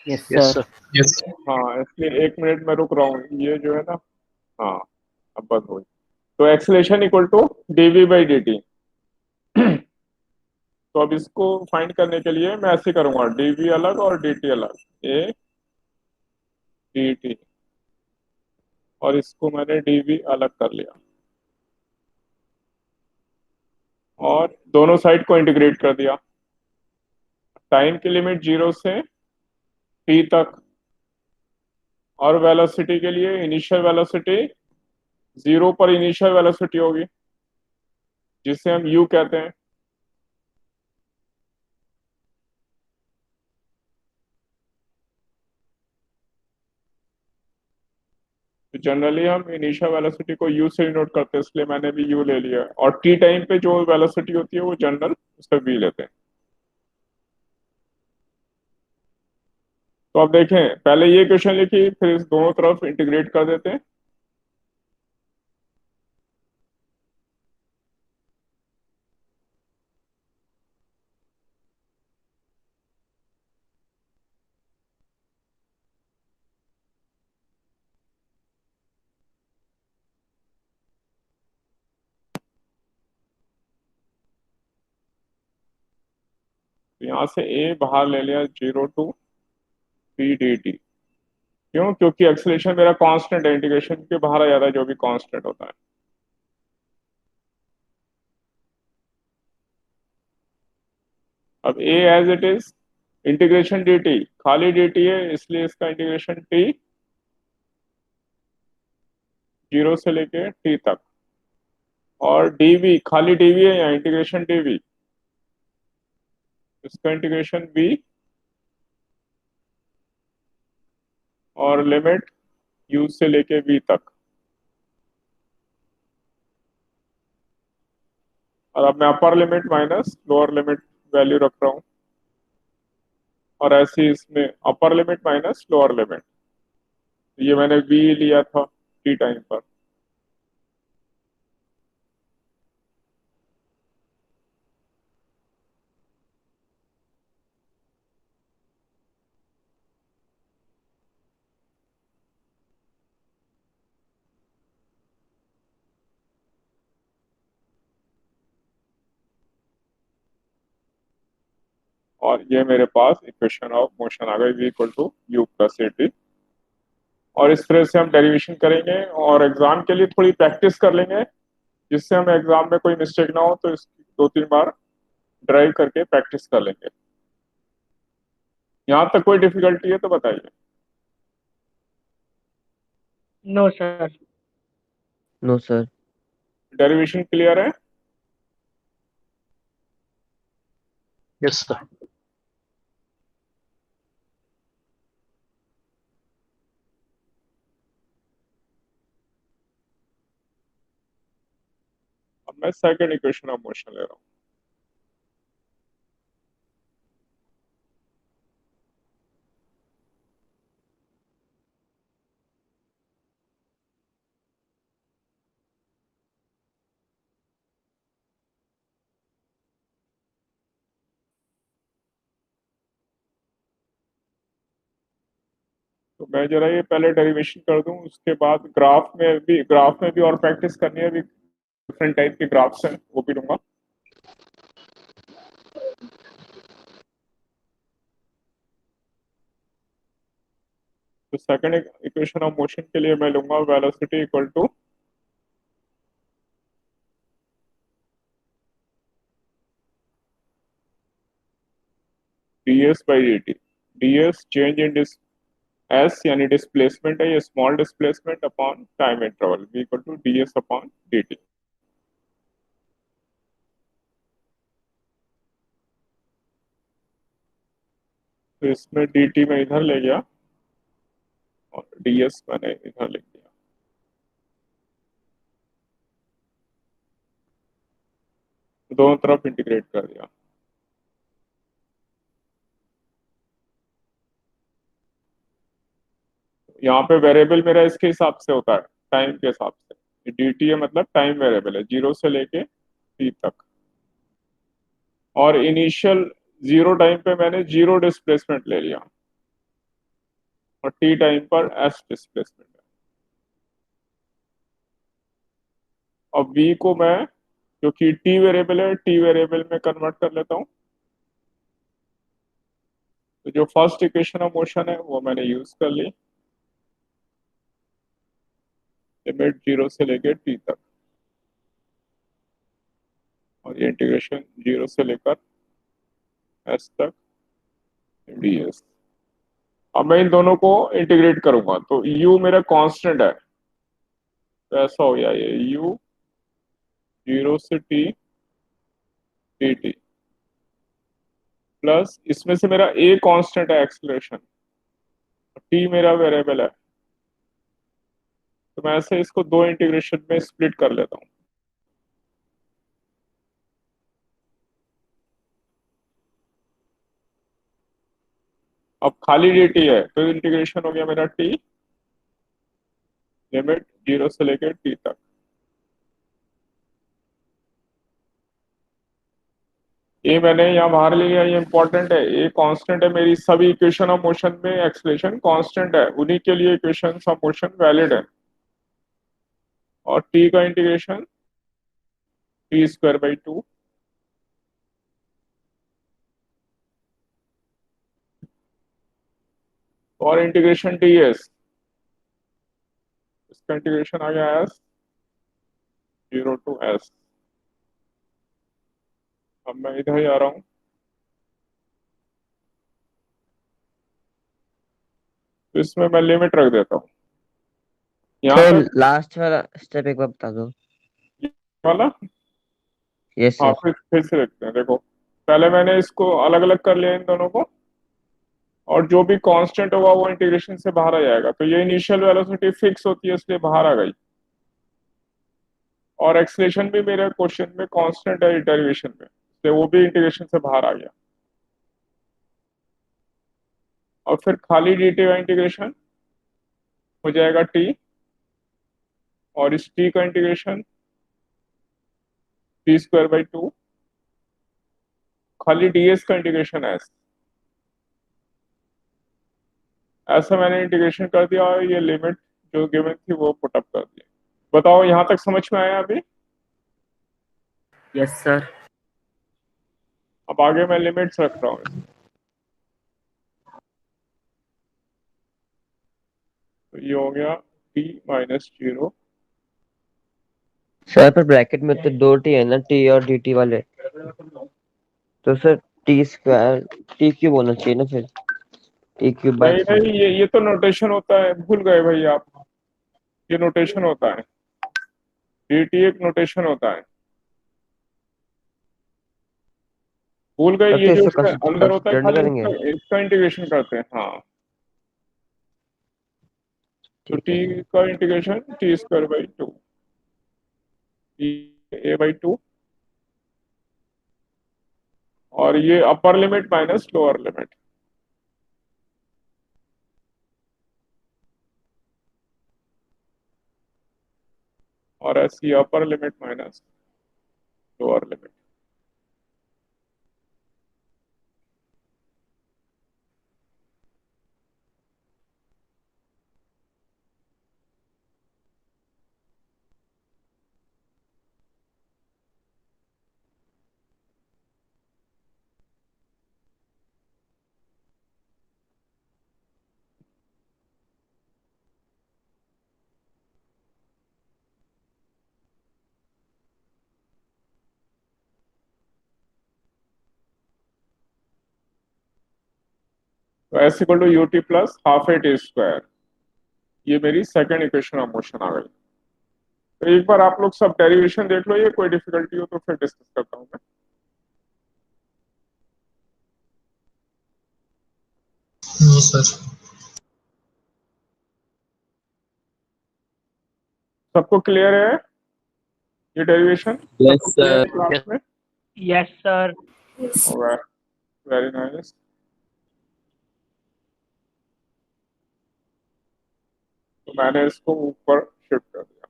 Yes yes sir. Sir. Yes. हाँ, इसलिए 1 मिनट में रुक रहा हूँ, ये जो है ना। हाँ, अब बंद हो गई। तो एक्सलेशन इक्वल टू dv/dt। तो अब इसको फाइंड करने के लिए मैं ऐसे करूंगा, dv अलग और dt अलग, ए dt, और इसको मैंने dv अलग कर लिया और दोनों साइड को इंटीग्रेट कर दिया। टाइम की लिमिट 0 से t तक, और वेलोसिटी के लिए इनिशियल वेलोसिटी 0 पर इनिशियल वेलोसिटी होगी जिसे हम u कहते हैं। तो जनरली हम इनिशियल वेलोसिटी को u से नोट करते हैं, इसलिए मैंने भी u ले लिया है। और t टाइम पे जो वेलोसिटी होती है वो जनरल उसका v लेते हैं। तो अब देखें, पहले ये क्वेश्चन लिखी, फिर इस दोनों तरफ इंटीग्रेट कर देते हैं। तो यहाँ से a बाहर ले लिया, 0 टू p dt। क्यों? क्योंकि एक्सेलेरेशन मेरा कांस्टेंट है, इंटीग्रेशन के बाहर आ जाता है जो भी कांस्टेंट होता है। अब a as it is, integration dt खाली dt है, इसलिए इसका इंटीग्रेशन t 0 से लेके t तक, और dv खाली dv है यहाँ, इंटीग्रेशन dv, इसका इंटीग्रेशन v, और लिमिट u से लेके v तक। और अब मैं अपर limit minus lower limit value रख रहा हूँ, और ऐसे ही इसमें अपर लिमिट माइनस लोअर लिमिट। ये मैंने v लिया था t टाइम पर। और ये मेरे पास इक्वेशन ऑफ मोशन आ गई, v equal to u plus a t. और इस तरह से हम डेरिवेशन करेंगे और एग्जाम के लिए थोड़ी प्रैक्टिस कर लेंगे, जिससे हमें एग्जाम में कोई मिस्टेक ना हो। तो इसकी 2-3 बार ड्राइव करके प्रैक्टिस कर लेंगे। यहाँ तक कोई डिफिकल्टी है तो बताइए। No sir. No sir. Derivation clear है? Yes sir. अब मैं सेकंड इक्वेशन ऑफ मोशन ले रहा हूँ। तो मैं जरा ये पहले डेरिवेशन कर दूं, उसके बाद ग्राफ में भी और प्रैक्टिस करनी है, अभी डिफरेंट टाइप के ग्राफ्स हैं वो भी लूंगा। तो सेकंड इक्वेशन ऑफ मोशन के लिए मैं लूंगा velocity equal to ds by dt। ds change in s यानी डिस्प्लेसमेंट है, ये small displacement upon time interval v equal to ds upon dt। तो इसमें dt में इधर ले गया और ds मैंने इधर लिख दिया। तो दोनों तरफ इंटीग्रेट कर दिया। यहाँ पे वेरिएबल मेरा इसके हिसाब से होता है, टाइम के हिसाब से। dt है मतलब टाइम वेरिएबल है, 0 से लेके t तक। और इनिशियल 0 टाइम पे मैंने 0 डिस्प्लेसमेंट ले लिया और t टाइम पर s डिस्प्लेसमेंट है। अब v को मैं, जो कि t वेरिएबल है, t वेरिएबल में कन्वर्ट कर लेता हूँ। तो जो फर्स्ट इक्वेशन ऑफ मोशन है वो मैंने यूज कर ली, लिमिट 0 से लेके t तक, और ये इंटीग्रेशन 0 से लेकर s तक ds। अब मैं इन दोनों को इंटीग्रेट करूंगा तो u मेरा कांस्टेंट है, तो ऐसा हो गया ये u 0 से t dt प्लस इसमें से मेरा a कांस्टेंट है एक्सेलरेशन, t मेरा वेरिएबल है। तो मैं ऐसे इसको दो इंटीग्रेशन में स्प्लिट कर लेता हूँ। अब खाली dt है तो इंटीग्रेशन हो गया मेरा t, लिमिट 0 से लेकर t तक। ये मैंने यहाँ बाहर ले लिया, ये इंपॉर्टेंट है, ये कांस्टेंट है मेरी सभी इक्वेशन ऑफ मोशन में, एक्सेलरेशन कांस्टेंट है, उन्हीं के लिए इक्वेशन ऑफ मोशन वैलिड है। और t का इंटीग्रेशन t स्क्वायर बाई 2 और इंटीग्रेशन ds, इसका इंटीग्रेशन आ गया s 0 टू s। अब मैं इधर ही आ रहा हूँ, तो इसमें मैं लिमिट रख देता हूँ यहाँ सर तक लास्ट वाला स्टेप एक बार बता दो। वाला। यस हाँ, सर। फिर से देखते हैं। देखो, पहले मैंने इसको अलग अलग कर लिया इन दोनों को, और जो भी कांस्टेंट होगा वो इंटीग्रेशन से बाहर आ जाएगा। तो ये इनिशियल वेलोसिटी फिक्स होती है इसलिए बाहर आ गई, और एक्सलेशन भी मेरे क्वेश्चन में कांस्टेंट है डेरिवेशन में, इसलिए वो भी इंटीग्रेशन से बाहर आ गया। और फिर खाली dt का इंटीग्रेशन हो जाएगा t, और इस t का इंटीग्रेशन t स्क्वायर बाई 2, खाली ds का इंटीग्रेशन s। ऐसा मैंने इंटीग्रेशन कर दिया और ये लिमिट जो गिवन थी वो पुटअप कर दी। बताओ यहाँ तक समझ में आया अभी? Yes sir. अब आगे मैं लिमिट्स रख रहा हूँ। तो ये हो गया t माइनस 0। सर पर ब्रैकेट में तो दो टी है ना, टी और dt वाले, तो sir T square T cube होना चाहिए ना फिर, टी क्यूब बाय नहीं 3। नहीं, ये तो नोटेशन होता है, भूल गए भाई आप, ये नोटेशन होता है, dt एक नोटेशन होता है, भूल गए। तब ये तो जो इसको इसका अंदर होता है कंसिडर नहीं खाली करेंगे। इसका इंटीग्रेशन करते हैं। हाँ, तो ठीक t है सर। का integration t square by 2 a by 2, और ये upper limit minus lower limit. और ऐसी upper limit minus lower limit. तो s equal to u t plus half a t square, ये मेरी सेकेंड इक्वेशन ऑफ मोशन आ गई। तो एक बार आप लोग सब डेरिवेशन देख लो, ये कोई डिफिकल्टी हो तो फिर डिस्कस करता हूँ मैं। No, sir. सबको क्लियर है ये डेरिवेशन? Yes, सबको क्लियर sir. है क्लास में? Yes, sir. Very nice. तो मैंने इसको ऊपर शिफ्ट कर दिया।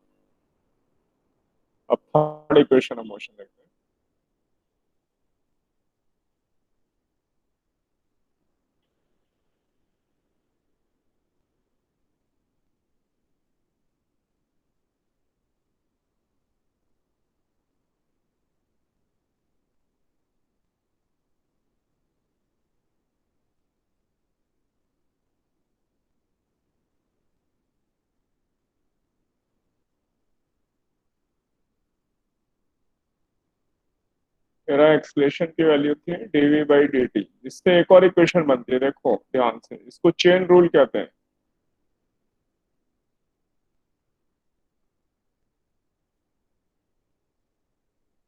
अब थर्ड इक्वेशन ऑफ मोशन देखते हैं। मेरा एक्सलेशन की वैल्यू थी dv बाई dt, इससे एक और इक्वेशन बनती है, देखो ध्यान से, इसको चेन रूल कहते हैं।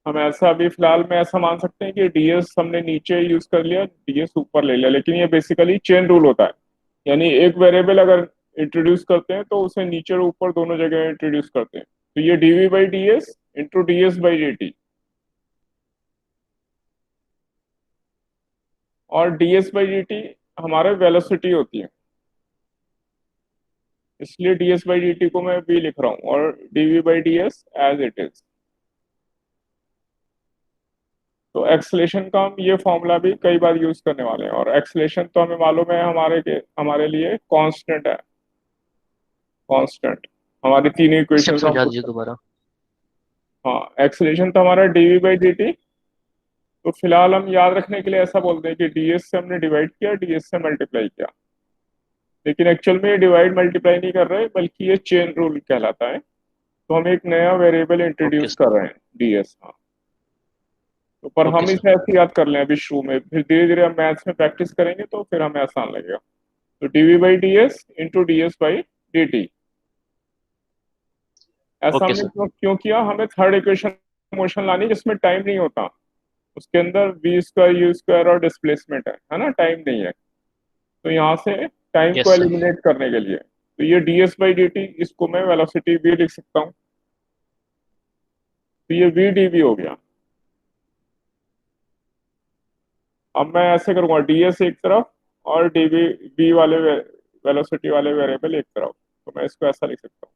हम ऐसा अभी फिलहाल में ऐसा मान सकते हैं कि ds हमने नीचे यूज कर लिया, ds ऊपर ले लिया, लेकिन ये बेसिकली चेन रूल होता है। यानी एक वेरिएबल अगर इंट्रोड्यूस करते हैं तो उसे नीचे और ऊपर दोनों जगह इंट्रोड्यूस करते हैं। तो ये dv by ds into ds by dt, और ds बाई dt हमारे वेलोसिटी होती है, इसलिए ds बाई dt को मैं v लिख रहा हूँ, और dv by ds as it is. तो एक्सलेशन का हम ये फॉर्मूला भी कई बार यूज करने वाले हैं, और एक्सलेशन तो हमें मालूम है हमारे लिए कांस्टेंट है, कांस्टेंट हमारी तीन स्टेप इक्वेशन समझा हम। दीजिए दोबारा। हाँ, एक्सलेशन तो हमारा dv बाई dt। तो फिलहाल हम याद रखने के लिए ऐसा बोलते हैं कि ds से हमने डिवाइड किया, ds से मल्टीप्लाई किया, लेकिन एक्चुअल में ये डिवाइड मल्टीप्लाई नहीं कर रहे, बल्कि ये चेन रूल कहलाता है। तो हम एक नया वेरिएबल ओके इंट्रोड्यूस सर। कर रहे हैं, ds। हाँ, तो पर ओके हम सर। इसे ऐसे याद कर लें अभी शुरू में, फिर धीरे धीरे हम मैथ्स में प्रैक्टिस करेंगे तो फिर हमें आसान लगेगा। तो dv by ds into ds by dt, ऐसा ओके हमने सर। क्यों किया? हमें थर्ड इक्वेशन मोशन लानी है जिसमें टाइम नहीं होता, उसके अंदर v स्क्वायर u स्क्वायर और डिस्प्लेसमेंट है ना, टाइम नहीं है। तो यहाँ से टाइम को यस सर। एलिमिनेट करने के लिए, तो ये ds बाई dt, इसको मैं वेलोसिटी v लिख सकता हूँ। तो ये v dv हो गया। अब मैं ऐसे करूंगा, ds एक तरफ और dv v वाले वेलोसिटी वाले वेरिएबल एक तरफ, तो मैं इसको ऐसा लिख सकता हूँ,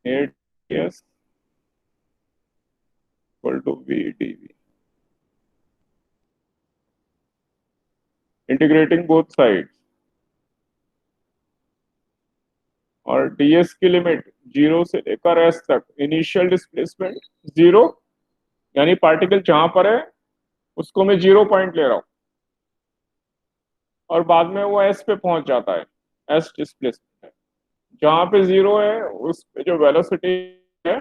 a ds equal to v dv, integrating both side, और ds की लिमिट 0 से लेकर s तक, इनिशियल डिस्प्लेसमेंट 0, यानी पार्टिकल जहां पर है उसको मैं 0 पॉइंट ले रहा हूँ, और बाद में वो s पे पहुंच जाता है, s डिस्प्लेसमेंट है। जहां पे 0 है उस पे जो वेलोसिटी है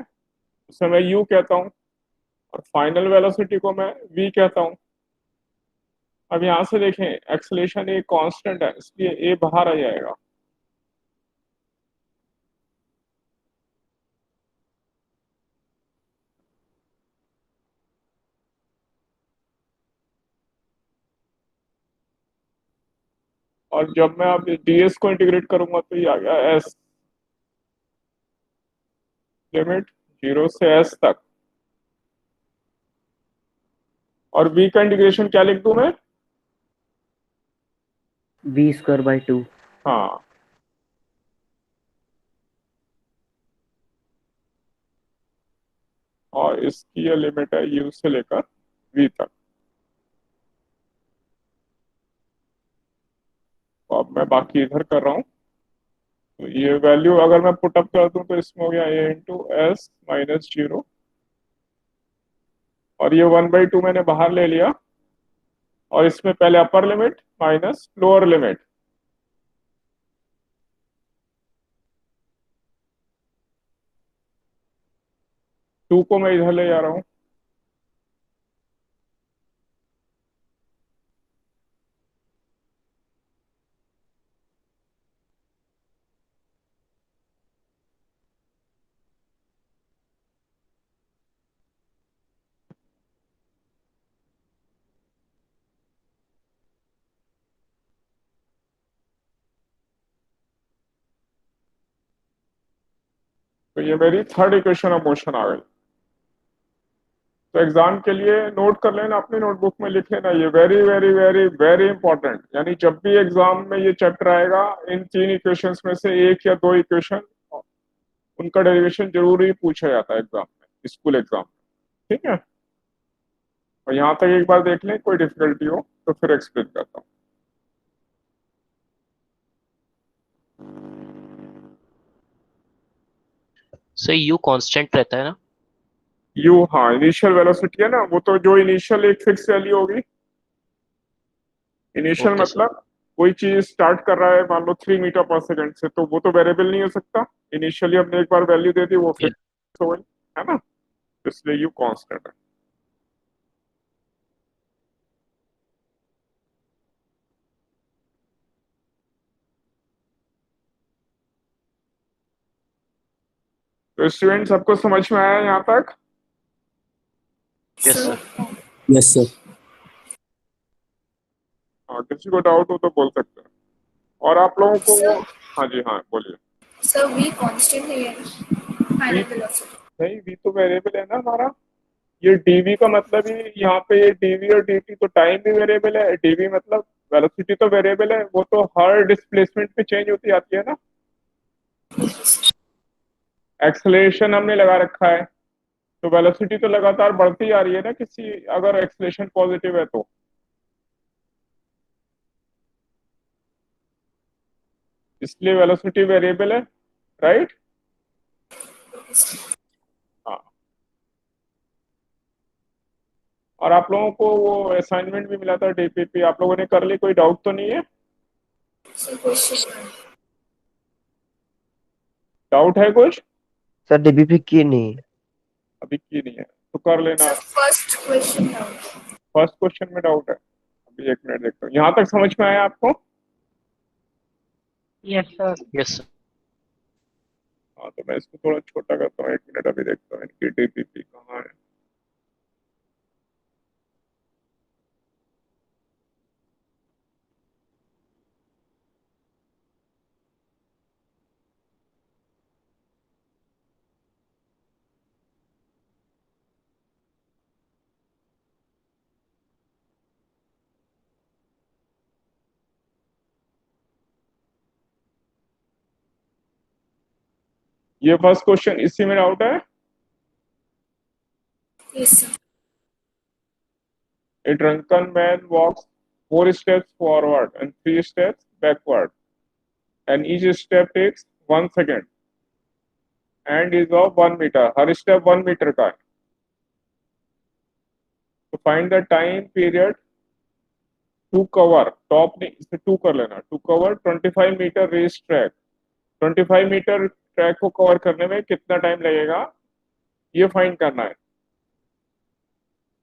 उसे मैं u कहता हूँ, और फाइनल वेलोसिटी को मैं v कहता हूँ। अब यहाँ से देखें, एक्सेलेरेशन एक कांस्टेंट है, इसलिए a बाहर आ जाएगा। और जब मैं अब ds को इंटीग्रेट करूंगा तो ये आ गया s, लिमिट 0 से s तक। और v का इंटीग्रेशन क्या लिख दूं मैं? V square by 2। हाँ, और इसकी ये लिमिट है u से लेकर v तक। तो अब मैं बाकी इधर कर रहा हूँ, तो ये वैल्यू अगर मैं पुट अप कर दूं तो इसमें हो गया a इंटू एस माइनस 0, और ये 1/2 मैंने बाहर ले लिया, और इसमें पहले upper limit minus lower limit, two को मैं इधर ले जा रहा हूँ, तो ये मेरी थर्ड इक्वेशन ऑफ मोशन आ गई। तो एग्जाम के लिए नोट कर लेना, अपनी नोटबुक में लिख लेना, ये very very very very important. यानी जब भी एग्जाम में ये चैप्टर आएगा, इन 3 इक्वेशंस में से 1 या 2 इक्वेशन उनका डेरिवेशन जरूर ही पूछा जाता है एग्जाम में, स्कूल एग्जाम में। ठीक है, और यहाँ तक एक बार देख लें, कोई डिफिकल्टी हो तो फिर एक्सप्लेन करता हूँ। सर यू कांस्टेंट रहता है ना? यू, हाँ, इनिशियल वेलोसिटी है ना, वो तो जो इनिशियल एक फिक्स वैल्यू होगी। Initial okay sir. मतलब कोई चीज स्टार्ट कर रहा है मान लो 3 मीटर पर सेकंड से, तो वो तो वेरिएबल नहीं हो सकता। इनिशियली हमने एक बार वैल्यू दे दी, वो Yeah. फिक्स हो गई, है ना, इसलिए यू कांस्टेंट है। तो स्टूडेंट सबको समझ में आया यहाँ तक? Yes sir. Yes, sir. हाँ, किसी को डाउट हो तो बोल सकते हैं। और आप लोगों को वो, हाँ जी, हाँ बोलिए। सर वी कांस्टेंट है फाइनल V- वेलोसिटी। नहीं, वी तो वेरिएबल है ना हमारा। ये डीवी का मतलब ही यहाँ पे, ये डीवी और डीटी तो टाइम भी वेरिएबल है। डीवी मतलब वेलोसिटी तो वेरिएबल है, वो तो हर डिस्प्लेसमेंट पे चेंज होती आती है ना। एक्सेलरेशन हमने लगा रखा है, तो वेलोसिटी तो लगातार बढ़ती आ रही है ना, किसी अगर एक्सेलरेशन पॉजिटिव है तो। इसलिए वेलोसिटी वेरिएबल है, राइट। हाँ, और आप लोगों को वो असाइनमेंट भी मिला था डीपीपी, आप लोगों ने कर ली? कोई डाउट तो नहीं है? सर क्वेश्चन डाउट है कुछ? सर डीबीपी की नहीं। अभी की नहीं है तो कर लेना। Sir first question doubt. First question में डाउट है? अभी 1 मिनट देखता हूँ, यहाँ तक समझ में आया आपको? Yes sir. Yes sir. हाँ, तो मैं इसको थोड़ा छोटा करता हूँ, 1 मिनट अभी देखता हूँ इनकी डीपीपी कहाँ है। ये फर्स्ट क्वेश्चन, इसी में डाउट है। Yes sir. A drunken man walks 4 steps forward and 3 steps backward, and each step takes 1 second and is of 1 meter. हर स्टेप 1 मीटर का है। तो find the time period to cover, टॉप ने इसे 2 कर लेना, to cover 25 metre race track. 25 metre track को कवर करने में कितना टाइम लगेगा, ये फाइंड करना है।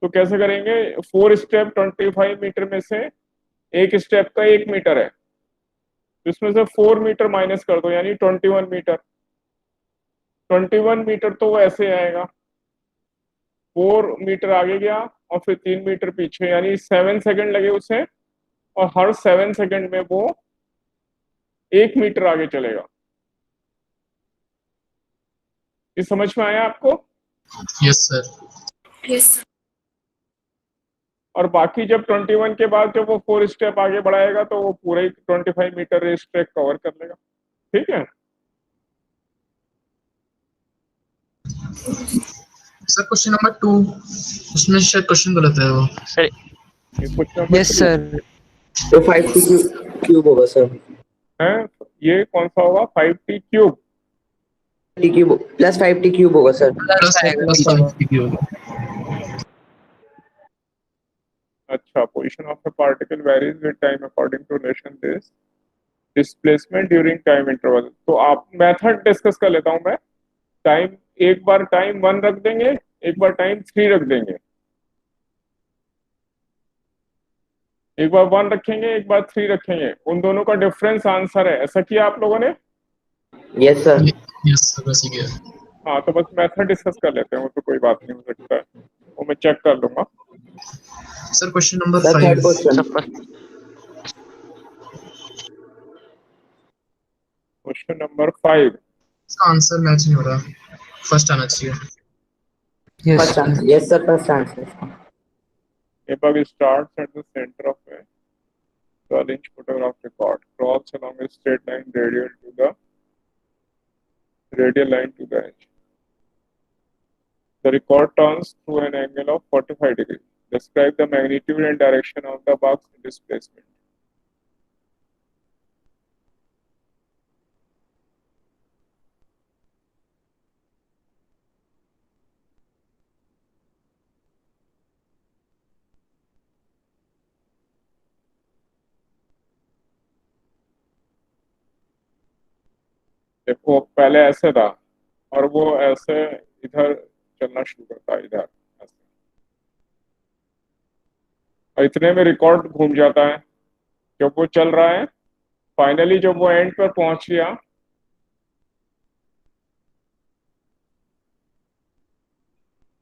तो कैसे करेंगे? 4 स्टेप 25 मीटर में से एक स्टेप का 1 मीटर है, तो इसमें से 4 मीटर माइनस कर दो, यानी 21 मीटर। 21 मीटर तो वो ऐसे आएगा, 4 मीटर आगे गया और फिर 3 मीटर पीछे, यानी 7 सेकंड लगे उसे, और हर 7 सेकंड में वो 1 मीटर आगे चलेगा। ये समझ में आया आपको? Yes sir. Yes sir. और बाकी जब 21 के बाद जब वो 4 स्टेप आगे बढ़ाएगा तो वो पूरा ही 25 मीटर रेस ट्रैक कवर कर लेगा। ठीक है, सर क्वेश्चन नंबर 2 उसमें शायद क्वेश्चन गलत है वो। सर ये क्वेश्चन नंबर यस 3 सर। तो 5t क्यूब होगा सर। है। ये कौन सा होगा? 5t cube. T cube plus 5t cube होगा सर। प्लस प्लस 5 की होगा। अच्छा, position of the particle varies with time according to relation this displacement during time interval. तो आप मेथड डिस्कस कर लेता हूं मैं। टाइम, एक बार टाइम 1 रख देंगे, एक बार टाइम 3 रख देंगे। एक बार 1 रखेंगे, एक बार 3 रखेंगे, उन दोनों का डिफरेंस आंसर है। ऐसा किया आप लोगों ने? Yes sir. यस सर वैसे ही है। हाँ, तो बस मेथड डिस्कस कर लेते हैं, वो तो कोई बात नहीं हो सकता है, वो मैं चेक कर लूंगा। Sir question number sir third 5। Question. Sir first question number 5। इसका आंसर मैच नहीं हो रहा। फर्स्ट आना चाहिए। Yes. Yes, sir. First answer. A bug starts at the center of a 12-inch photograph record, crawls along a straight line radial line to the edge. The record turns through an angle of 45 degrees. Describe the magnitude and direction of the bug's displacement. देखो पहले ऐसे था और वो ऐसे इधर चलना शुरू करता है, इधर ऐसे, और इतने में रिकॉर्ड घूम जाता है। जब वो चल रहा है, फाइनली जब वो एंड पर पहुंच गया,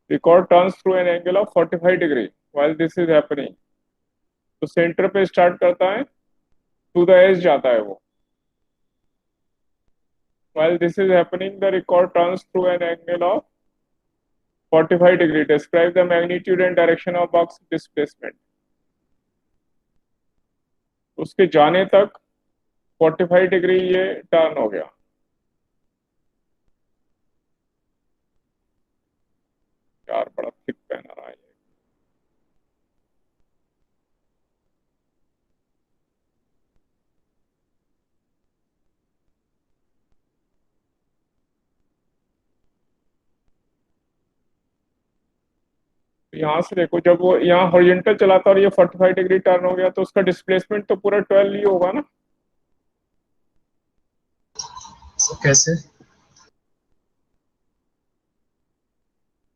record turns through an angle of 45 degree while this is happening. तो सेंटर पे स्टार्ट करता है, टू द एज जाता है वो। While this is happening, the record turns through an angle of 45 degree. Describe the magnitude and direction of box displacement. उसके जाने तक 45 डिग्री ये टर्न हो गया। यार बड़ा थिक पहना रहा है। यहाँ से देखो, जब वो यहाँ हॉरिजॉन्टल चला था और ये 45 डिग्री टर्न हो गया, तो उसका डिस्प्लेसमेंट तो पूरा 12 ही होगा ना। कैसे?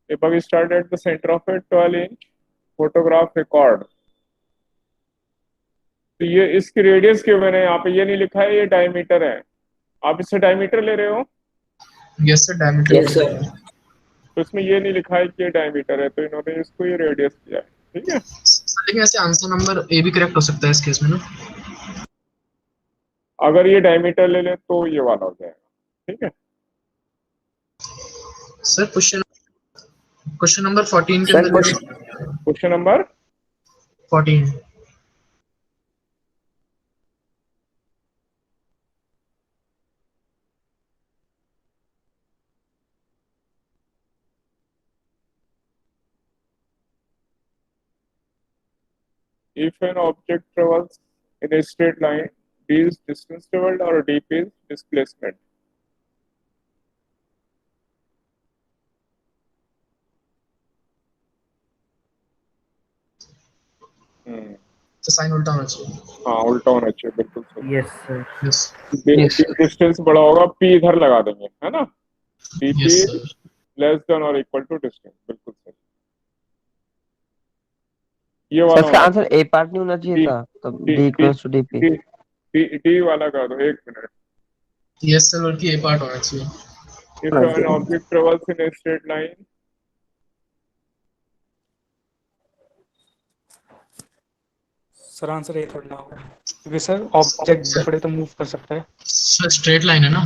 A bug started at the center of a 12-inch photograph record. तो ये इसकी रेडियस क्यों मैंने यहाँ पे ये नहीं लिखा है, ये डायमीटर है। आप इससे डायमीटर ले रहे हो? Yes sir, diameter. Yes, sir. तो इसमें ये नहीं लिखा है कि ये डायमीटर है, तो इन्होंने इसको ये रेडियस दिया है। ठीक है सर, लेकिन ऐसे आंसर नंबर ए भी करेक्ट हो सकता है इस केस में ना। अगर ये डायमीटर ले ले तो ये वाला हो जाएगा। ठीक है सर, क्वेश्चन नंबर 14 के Sir, अंदर question number 14। if an object travels in a straight line, d is distance traveled or dp is displacement. तो साइन उल्टा होना चाहिए। हाँ उल्टा होना चाहिए, बिल्कुल सही। Yes, sir. यस डिस्टेंस बड़ा होगा, p इधर लगा देंगे, है ना। dp yes sir. Less than और इक्वल टू डिस्टेंस, बिल्कुल सही। ये सर वाला इसका होना आंसर ए पार्ट नहीं होना चाहिए डी था, तो D D D equals to DP. D D D वाला कर दो, एक मिनट। यस सर, बल्कि ए पार्ट होना चाहिए। if an object travels in a straight line, sir answer A थोड़ा ना होगा, क्योंकि सर ऑब्जेक्ट थोड़े तो मूव कर सकता है। सर स्ट्रेट लाइन है ना।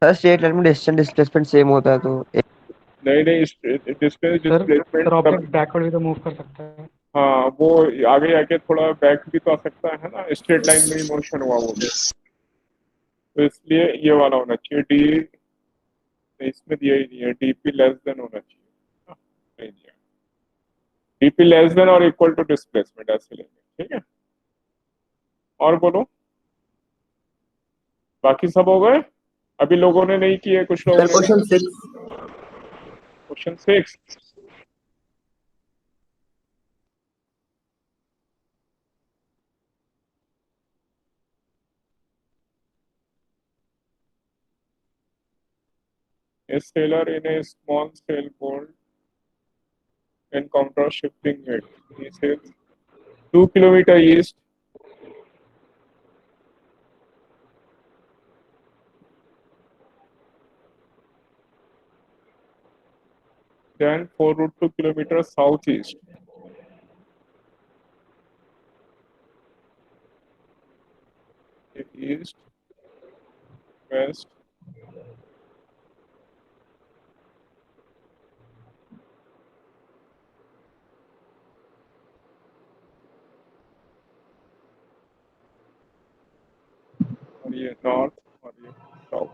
सर स्ट्रेट लाइन में डिस्टेंस डिस्प्लेसमेंट सेम होता है, तो नहीं नहीं, distance sir displacement object backward भी तो मूव कर सकता है। हाँ वो आगे आके थोड़ा बैक भी तो आ सकता है ना, स्ट्रेट लाइन में ही मोशन हुआ वो भी। तो इसलिए ये वाला होना चाहिए, डी इसमें दिया ही नहीं है, डीपी लेस देन होना चाहिए। हाँ, नहीं दिया, डीपी लेस देन और इक्वल टू डिस्प्लेसमेंट ऐसे लेंगे। ठीक है, और बोलो, बाकी सब हो गए? अभी लोगों ने नहीं किए, कुछ लोगों Sir, ने। question 6. Question 6, a sailor in a small sailboat encounters shifting wind. He sails 2 kilometers east, then 4 route 2 kilometers southeast. East, west, ये नॉर्थ और ये साउथ।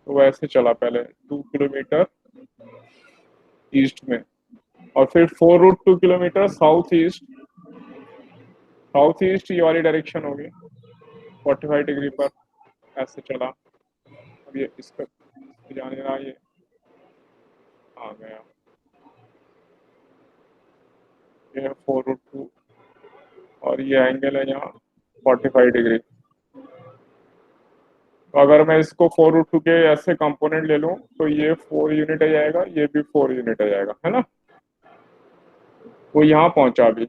तो वैसे चला पहले 2 किलोमीटर ईस्ट में और फिर 4√2 kilometre south east. South east ये वाली डायरेक्शन होगी 45 डिग्री पर, ऐसे चला। अब ये इसका जाने रहा, ये आ गया, ये 4√2 और ये एंगल है यहाँ 45 डिग्री। तो अगर मैं इसको 4√2 के ऐसे कंपोनेंट ले लूं तो ये 4 यूनिट आ जाएगा, ये भी 4 यूनिट आ जाएगा, है ना। वो यहाँ पहुंचा अभी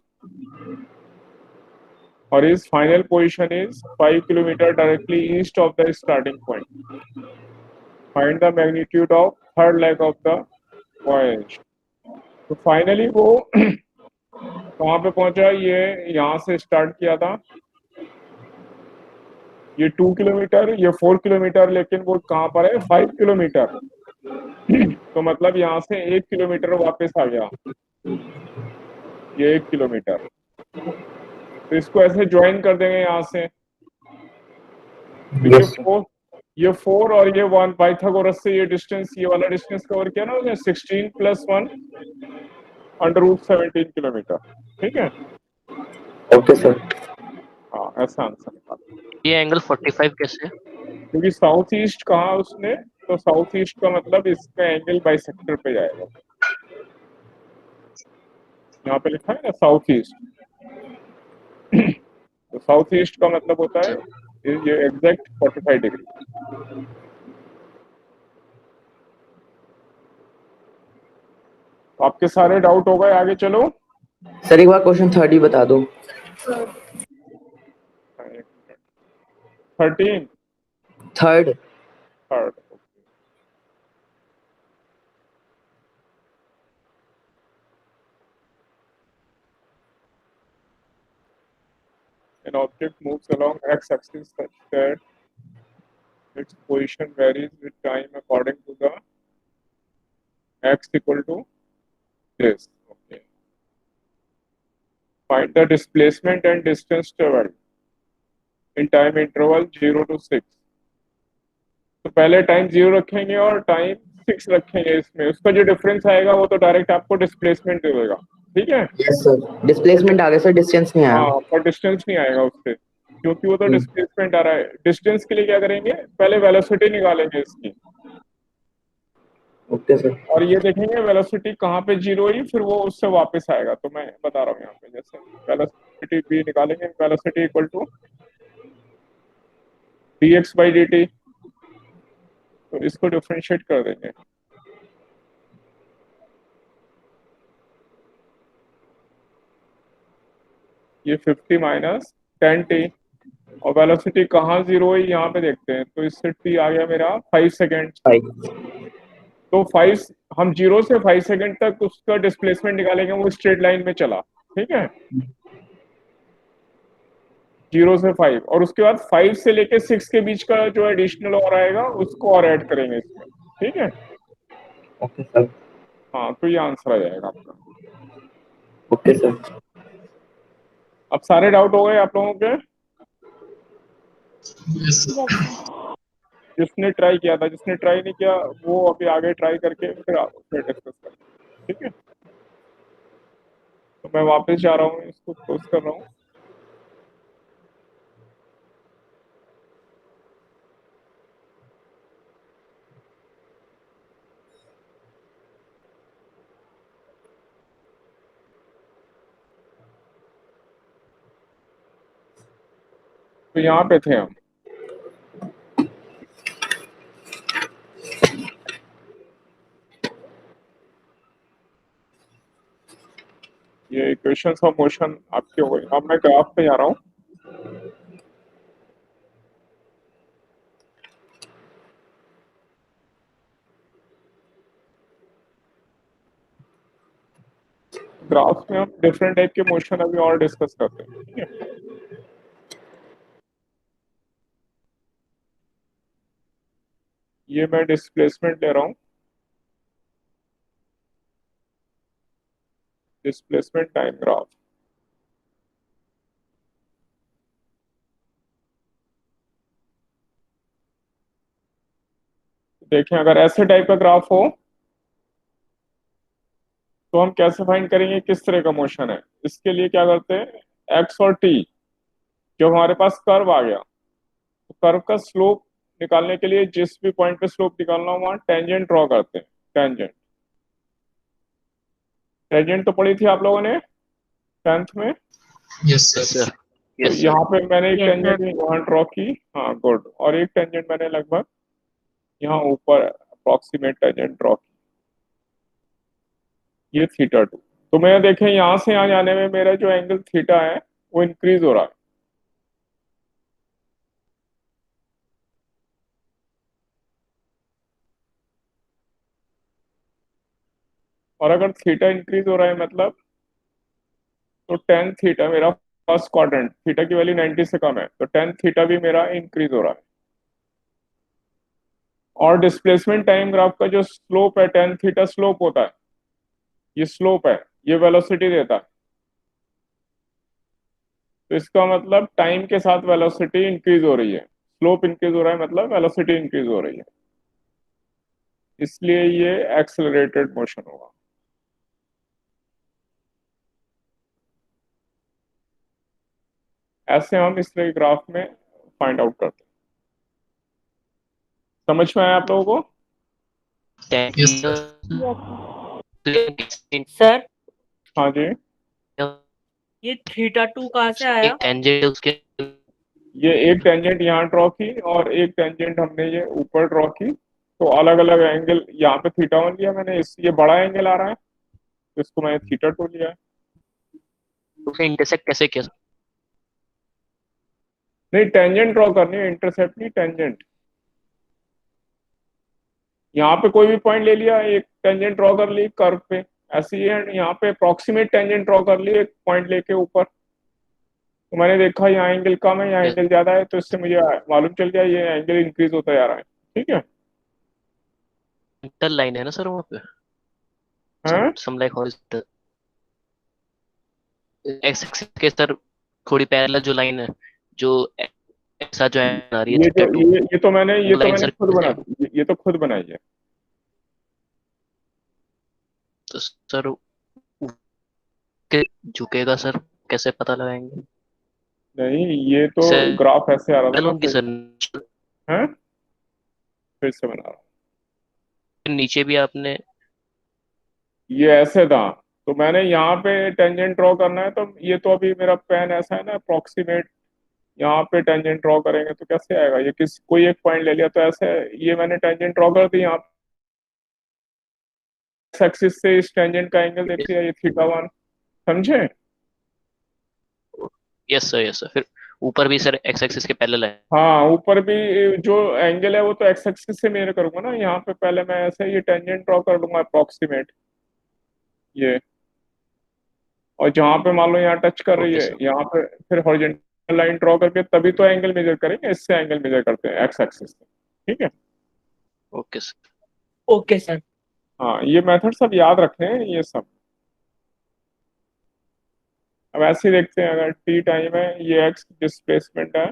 और इस final position is 5 kilometre directly east of the starting point. Find the magnitude of third leg of the voyage. तो फाइनली वो कहाँ पे पहुंचा, ये यहाँ से स्टार्ट किया था, ये 2 किलोमीटर, ये 4 किलोमीटर, लेकिन वो कहाँ पर है 5 किलोमीटर। तो मतलब यहाँ से 1 किलोमीटर वापस आ गया, ये 1 किलोमीटर। तो इसको ऐसे ज्वाइन कर देंगे यहाँ से। तो ये 4 और ये 1 पाइथागोरस से ये डिस्टेंस, ये वाला डिस्टेंस कवर किया ना उसने, 16 + 1 √17 किलोमीटर। ठीक है, ओके सर। हाँ ऐसा आंसर निकाला। ये एंगल 45 कैसे है? क्योंकि साउथ ईस्ट कहा उसने, तो साउथ ईस्ट का मतलब इसका एंगल बाइसेक्टर पे जाएगा। यहाँ पे लिखा है ना साउथ ईस्ट, तो साउथ ईस्ट का मतलब होता है ये एग्जैक्ट 45 डिग्री। आपके सारे डाउट हो गए, आगे चलो। सर एक बार क्वेश्चन 30 बता दो। 13 third. Third. An object moves along x-axis such that its position varies with time according to the x equal to this. Okay. Find the displacement and distance traveled in time interval 0 to 6. तो पहले time 0 रखेंगे और time 6 रखेंगे। इसमें उसका जो difference आएगा वो तो डायरेक्ट आपको डिस्प्लेसमेंट दे देगा। ठीक है, यस सर। डिस्प्लेसमेंट आ गया सर, डिस्टेंस नहीं आया। हाँ, पर डिस्टेंस नहीं आएगा उससे, क्योंकि वो तो डिस्प्लेसमेंट आ रहा है। डिस्टेंस के लिए क्या करेंगे, पहले वेलोसिटी निकालेंगे इसकी, ओके सर। और ये देखेंगे वेलोसिटी कहाँ पे 0 हुई, फिर वो उससे वापस आएगा। तो मैं बता रहा हूँ यहाँ पे, जैसे वेलोसिटी v निकालेंगे, वेलोसिटी इक्वल टू dx/dt। तो इसको डिफरेंशिएट कर देंगे। ये 50 - 10t, और वेलोसिटी कहाँ 0 हुई यहाँ पे देखते हैं। तो इससे t आ गया मेरा 5 सेकेंड। 5। तो 5, हम 0 से 5 सेकेंड तक उसका डिस्प्लेसमेंट निकालेंगे, वो स्ट्रेट लाइन में चला। ठीक है, 0 से 5, और उसके बाद 5 से लेके 6 के बीच का जो एडिशनल और आएगा उसको और ऐड करेंगे इसमें। ठीक है, ओके सर। हाँ, तो ये आंसर आ जाएगा आपका। Okay sir. अब सारे डाउट हो गए आप लोगों के? Yes sir. जिसने ट्राई किया था, जिसने ट्राई नहीं किया वो अभी आगे ट्राई करके फिर डिस्कस करें। ठीक है, तो मैं वापस जा रहा हूँ, इसको क्लोज कर रहा हूँ। तो यहाँ पे थे हम, ये इक्वेशंस ऑफ मोशन आपके हो गए। अब मैं ग्राफ पे जा रहा हूँ। ग्राफ में हम डिफरेंट टाइप के मोशन अभी और डिस्कस करते हैं। ठीक है, ये मैं डिस्प्लेसमेंट ले रहा हूँ, डिस्प्लेसमेंट टाइम ग्राफ। देखें अगर ऐसे टाइप का ग्राफ हो तो हम कैसे फाइंड करेंगे किस तरह का मोशन है। इसके लिए क्या करते हैं, एक्स और टी, जब हमारे पास कर्व आ गया तो कर्व का स्लोप निकालने के लिए जिस भी पॉइंट पे स्लोप निकालना हो वहां टेंजेंट ड्रॉ करते हैं। टेंजेंट टेंजेंट तो पढ़ी थी आप लोगों ने 10th में। Yes yes sir. सर। तो यस सर। यहाँ पे मैंने एक Yes, sir. टेंजेंट यहाँ ड्रॉ की, हाँ गुड, और एक टेंजेंट मैंने लगभग यहाँ ऊपर अप्रोक्सीमेट टेंजेंट ड्रॉ की, ये थीटा 2। तो मैं देखें यहाँ से यहाँ जाने में मेरा जो एंगल थीटा है वो इंक्रीज हो रहा है। और अगर थीटा इंक्रीज हो रहा है मतलब तो टेन थीटा मेरा फर्स्ट क्वाड्रेंट, थीटा की वैल्यू 90 से कम है तो टेन थीटा भी मेरा इंक्रीज हो रहा है। और डिस्प्लेसमेंट टाइम ग्राफ का जो स्लोप है टेन थीटा स्लोप होता है, ये स्लोप है, ये वेलोसिटी देता है। तो इसका मतलब टाइम के साथ वेलोसिटी इंक्रीज हो रही है, स्लोप इंक्रीज हो रहा है मतलब वेलोसिटी इंक्रीज हो रही है, इसलिए ये एक्सेलरेटेड मोशन होगा। ऐसे हम इस तरह के ग्राफ में फाइंड आउट करते हैं। समझ में आया आप लोगों को? Yes sir. सर हाँ जी, ये थीटा 2 कहाँ से आया? एक टेंजेंट उसके ये एक टेंजेंट यहाँ ड्रॉ की और एक टेंजेंट हमने ये ऊपर ड्रॉ की, तो अलग अलग एंगल, यहाँ पे थीटा 1 लिया मैंने, इस ये बड़ा एंगल आ रहा है तो इसको मैंने थीटा 2 लिया है। उसे इंटरसेक्ट कैसे किया? नहीं, टेंजेंट ड्रॉ करनी है, इंटरसेप्ट नहीं, टेंजेंट। यहाँ पे कोई भी पॉइंट ले लिया, एक टेंजेंट ड्रॉ कर ली कर्व पे, ऐसे ही है यहाँ पे अप्रोक्सीमेट टेंजेंट ड्रॉ कर ली एक पॉइंट लेके ऊपर, तो मैंने देखा यहाँ एंगल कम है यहाँ Yes. एंगल ज्यादा है, तो इससे मुझे मालूम चल गया ये एंगल इंक्रीज होता जा रहा है। ठीक है, इंटर लाइन है ना सर वहाँ पे? हैं? some like horizontal x axis के सर थोड़ी पैरेलल जो लाइन है, जो ऐसा जो है आ रही है ये जो थीटा 2 ये वो तो लाइन मैंने सर खुद बना ये तो खुद बनाई है। तो सर के झुकेगा सर, कैसे पता लगाएंगे? नहीं, ये तो सर ग्राफ ऐसे आ रहा था ना होंगी फिर, सर, हैं? फिर से बना रहा नीचे भी आपने हूँ, ये ऐसे था तो मैंने यहाँ पे टेंजेंट ड्रॉ करना है, तो ये तो अभी मेरा पेन ऐसा है ना अप्रोक्सीमेट, यहाँ पे टेंजेंट ड्रॉ करेंगे तो कैसे आएगा, ये किस कोई एक पॉइंट ले लिया तो ऐसे, ये मैंने टेंजेंट ड्रॉ कर दी यहाँ एक्सिस से, इस टेंजेंट का एंगल देख लिया ये थीटा 1, समझे? यस सर फिर ऊपर भी सर एक्स एक्सिस के पैरेलल है। हाँ, ऊपर भी जो एंगल है वो तो एक्स एक्सिस से मेजर करूंगा ना, यहाँ पे पहले मैं ऐसे ये टेंजेंट ड्रॉ कर दूंगा अप्रोक्सीमेट ये, और जहाँ पे मान लो यहाँ टच कर रही ओके है सर। यहाँ पे फिर हॉरिजॉन्टल लाइन ड्रॉ करके तभी तो एंगल मेजर करेंगे, इससे एंगल मेजर करते हैं एक्स एक्सिस से। ठीक है, ओके सर। Okay sir. हाँ ये मेथड सब याद रखें ये सब। अब ऐसे ही देखते हैं, अगर टी टाइम है, ये एक्स डिस्प्लेसमेंट है,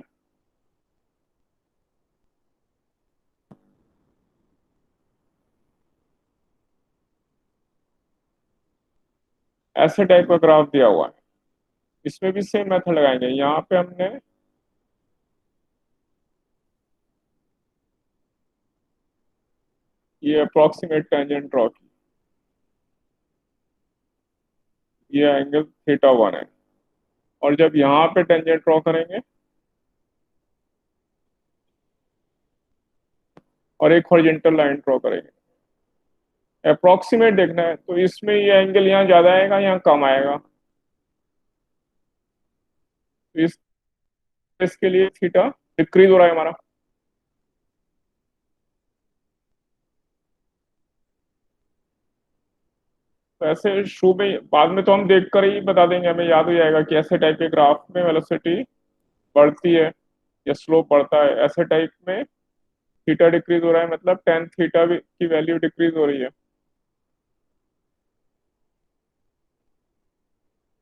ऐसे टाइप का ग्राफ दिया हुआ है, इसमें भी सेम मेथड लगाएंगे। यहाँ पे हमने ये अप्रोक्सीमेट टेंजेंट ड्रॉ की, ये एंगल थीटा 1 है, और जब यहाँ पे टेंजेंट ड्रॉ करेंगे और एक हॉरिजॉन्टल लाइन ड्रॉ करेंगे, अप्रोक्सीमेट देखना है, तो इसमें ये एंगल यहाँ ज्यादा आएगा यहाँ कम आएगा, तो इसके लिए थीटा डिक्रीज हो रहा है हमारा। तो ऐसे शुरू में, बाद में तो हम देख कर ही बता देंगे, हमें याद हो जाएगा कि ऐसे टाइप के ग्राफ में वेलोसिटी बढ़ती है या स्लोप बढ़ता है, ऐसे टाइप में थीटा डिक्रीज हो रहा है मतलब टेन थीटा की वैल्यू डिक्रीज हो रही है।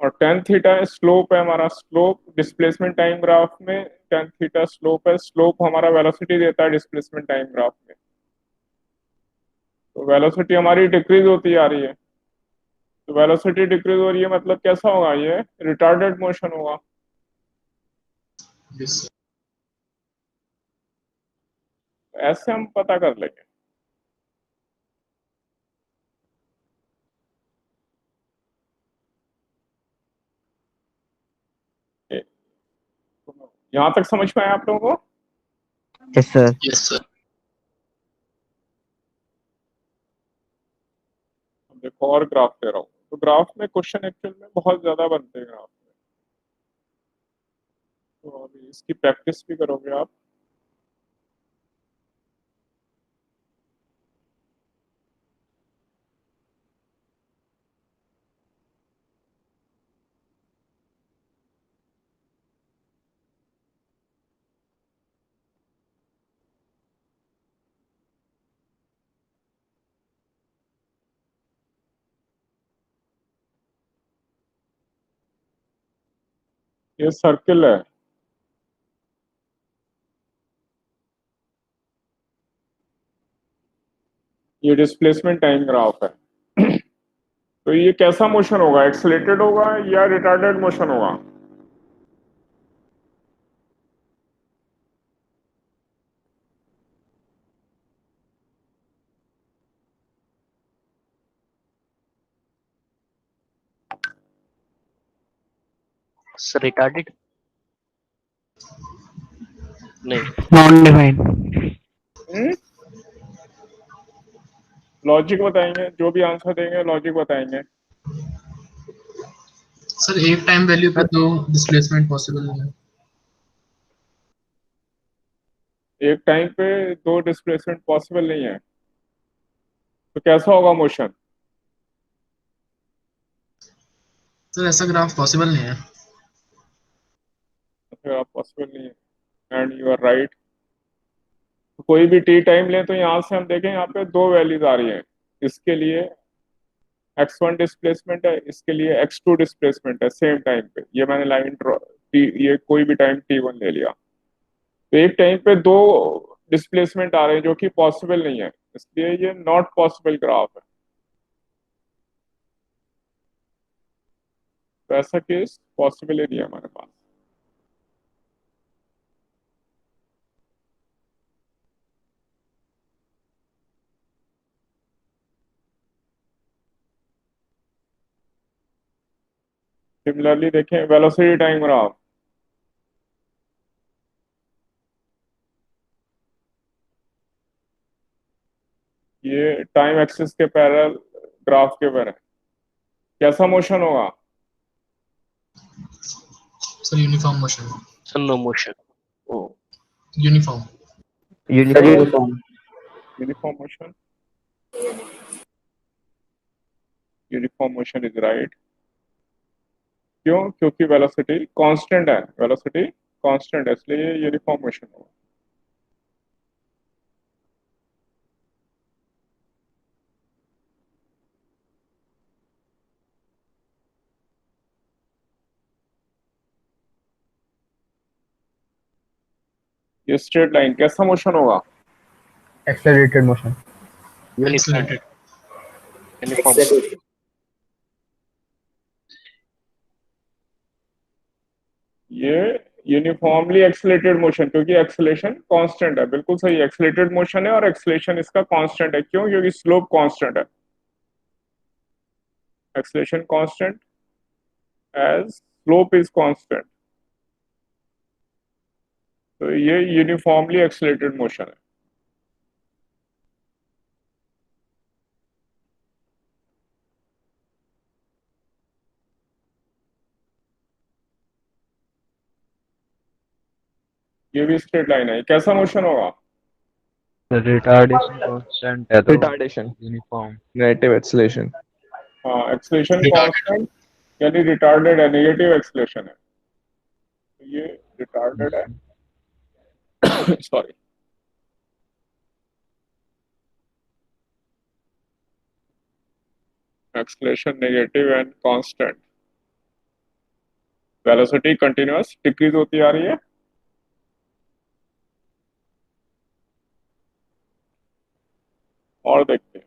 और टेन थीटा स्लोप है हमारा, स्लोप डिस्प्लेसमेंट टाइम ग्राफ में टेन थीटा स्लोप है, स्लोप हमारा वेलोसिटी देता है डिस्प्लेसमेंट टाइम ग्राफ में। तो वेलोसिटी हमारी डिक्रीज होती आ रही है, तो वेलोसिटी डिक्रीज हो रही है मतलब कैसा होगा, ये रिटार्डेड मोशन होगा। Yes, sir. ऐसे हम पता कर लेंगे। यहां तक समझ में आया आप लोगों को? Yes sir. Yes, sir. अब देखो और ग्राफ दे रहा हूँ, तो ग्राफ में क्वेश्चन एक्चुअल में बहुत ज्यादा बनते हैं ग्राफ में, तो अभी इसकी प्रैक्टिस भी करोगे आप। ये सर्किल है, ये डिस्प्लेसमेंट टाइम ग्राफ है। तो ये कैसा मोशन होगा, एक्सेलेरेटेड होगा या रिटार्डेड मोशन होगा? सर रिटार्डेड नहीं। Non defined. लॉजिक बताएंगे, जो भी आंसर देंगे लॉजिक बताएंगे। सर एक टाइम वैल्यू पे दो डिस्प्लेसमेंट पॉसिबल नहीं है। एक टाइम पे दो डिस्प्लेसमेंट पॉसिबल नहीं है, तो कैसा होगा मोशन? सर ऐसा ग्राफ पॉसिबल नहीं है। पॉसिबल नहीं है एंड यू आर राइट। कोई भी टी टाइम ले तो यहाँ से हम देखें, यहाँ पे दो वैल्यूज आ रही हैं, इसके लिए x1 डिस्प्लेसमेंट है, इसके लिए x2 डिस्प्लेसमेंट है सेम टाइम पे। ये मैंने लाइन ड्रॉ, ये कोई भी टाइम t1 ले लिया, तो एक टाइम पे दो डिस्प्लेसमेंट आ रहे हैं जो कि पॉसिबल नहीं है, इसलिए ये नॉट पॉसिबल ग्राफ है। तो ऐसा केस पॉसिबल ही नहीं है हमारे पास। सिमिलरली देखें वेलोसिटी टाइम ग्राफ, ये टाइम एक्सिस के पैरेलल ग्राफ के पर है, कैसा मोशन होगा? Sir uniform motion. Sir no motion. Oh uniform. Sir, uniform. uniform. Uniform motion, uniform motion is right. क्यों? क्योंकि वेलोसिटी कांस्टेंट है, वेलोसिटी कांस्टेंट है, इसलिए ये यूनिफॉर्म मोशन होगा। ये स्ट्रेट लाइन कैसा मोशन होगा? Accelerated motion. Uniform accelerated. Uniform. Acceleration. ये यूनिफॉर्मली एक्सेलेरेटेड मोशन, क्योंकि एक्सेलेरेशन कांस्टेंट है, बिल्कुल सही, एक्सेलेरेटेड मोशन है और एक्सेलेरेशन इसका कांस्टेंट है। क्यों? क्योंकि स्लोप कांस्टेंट है, acceleration constant as slope is constant, तो ये यूनिफॉर्मली एक्सेलेरेटेड मोशन है। ये भी स्ट्रेट लाइन है, कैसा मोशन होगा? रिटार्डेशन कांस्टेंट है तो रिटार्डेशन, यूनिफॉर्म। Negative acceleration. हाँ, एक्सेलेरेशन रिटार्डेड। कांस्टेंट यानी रिटार्डेड है, नेगेटिव एक्सेलेरेशन है, तो ये रिटार्डेड है। Sorry, acceleration negative and constant. Velocity continuous decrease होती आ रही है। और देखते हैं,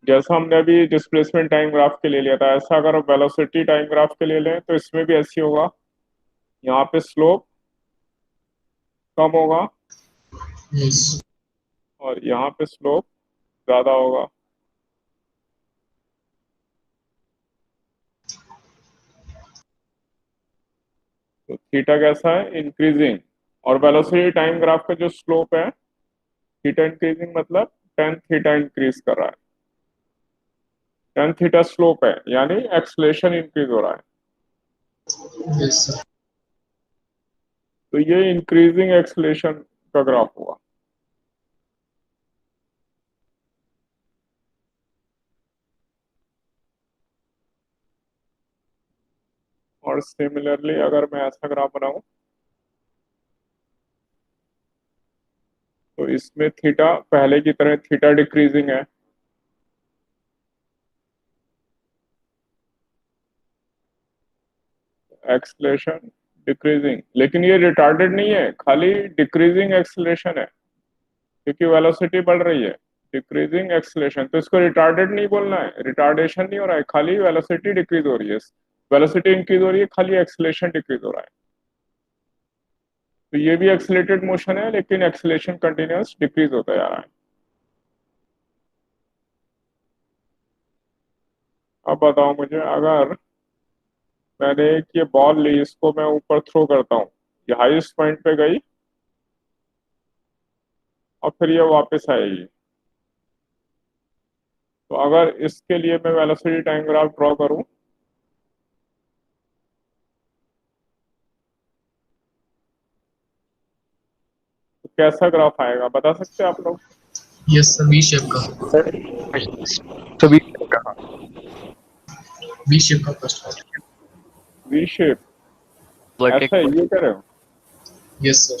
जैसा हमने अभी डिस्प्लेसमेंट टाइम ग्राफ के लिए लिया था, ऐसा अगर वेलोसिटी टाइम ग्राफ के लिए लें तो इसमें भी ऐसी होगा। यहाँ पे स्लोप कम होगा यस और यहाँ पे स्लोप ज्यादा होगा। तो थीटा कैसा है? इंक्रीजिंग। और वेलोसिटी टाइम ग्राफ का जो स्लोप है, थीटा इंक्रीजिंग मतलब टेन थीटा इंक्रीज कर रहा है। टेन थीटा स्लोप है, यानी एक्सलेशन इंक्रीज हो रहा है। यस सर तो ये इंक्रीजिंग एक्सलेशन का ग्राफ हुआ। और सिमिलरली अगर मैं ऐसा ग्राफ बनाऊं तो इसमें थीटा पहले की तरह थीटा डिक्रीजिंग है, एक्सलेशन डिक्रीजिंग, लेकिन ये रिटार्डेड नहीं है, खाली डिक्रीजिंग एक्सलेशन है क्योंकि वेलोसिटी बढ़ रही है। डिक्रीजिंग एक्सलेशन, तो इसको रिटार्डेड नहीं बोलना है, रिटार्डेशन नहीं हो रहा है, खाली वेलोसिटी डिक्रीज हो रही है। वेलोसिटी इंक्रीज हो रही है, खाली एक्सलेशन डिक्रीज हो रहा है। तो ये भी एक्सलेटेड मोशन है लेकिन एक्सलेशन कंटिन्यूअस डिक्रीज होता जा रहा है। अब बताओ मुझे, अगर मैंने एक ये बॉल ली, इसको मैं ऊपर थ्रो करता हूँ, ये हाईएस्ट पॉइंट पे गई और फिर ये वापस आएगी, तो अगर इसके लिए मैं वेलोसिटी टाइम ग्राफ ड्रॉ करूं तो कैसा ग्राफ आएगा, बता सकते हैं आप लोग? यस सर वी शेप का सभी वी शेप का फर्स्ट वी शेप, ऐसा है, वर्टेक्स ये कह रहे हो? यस सर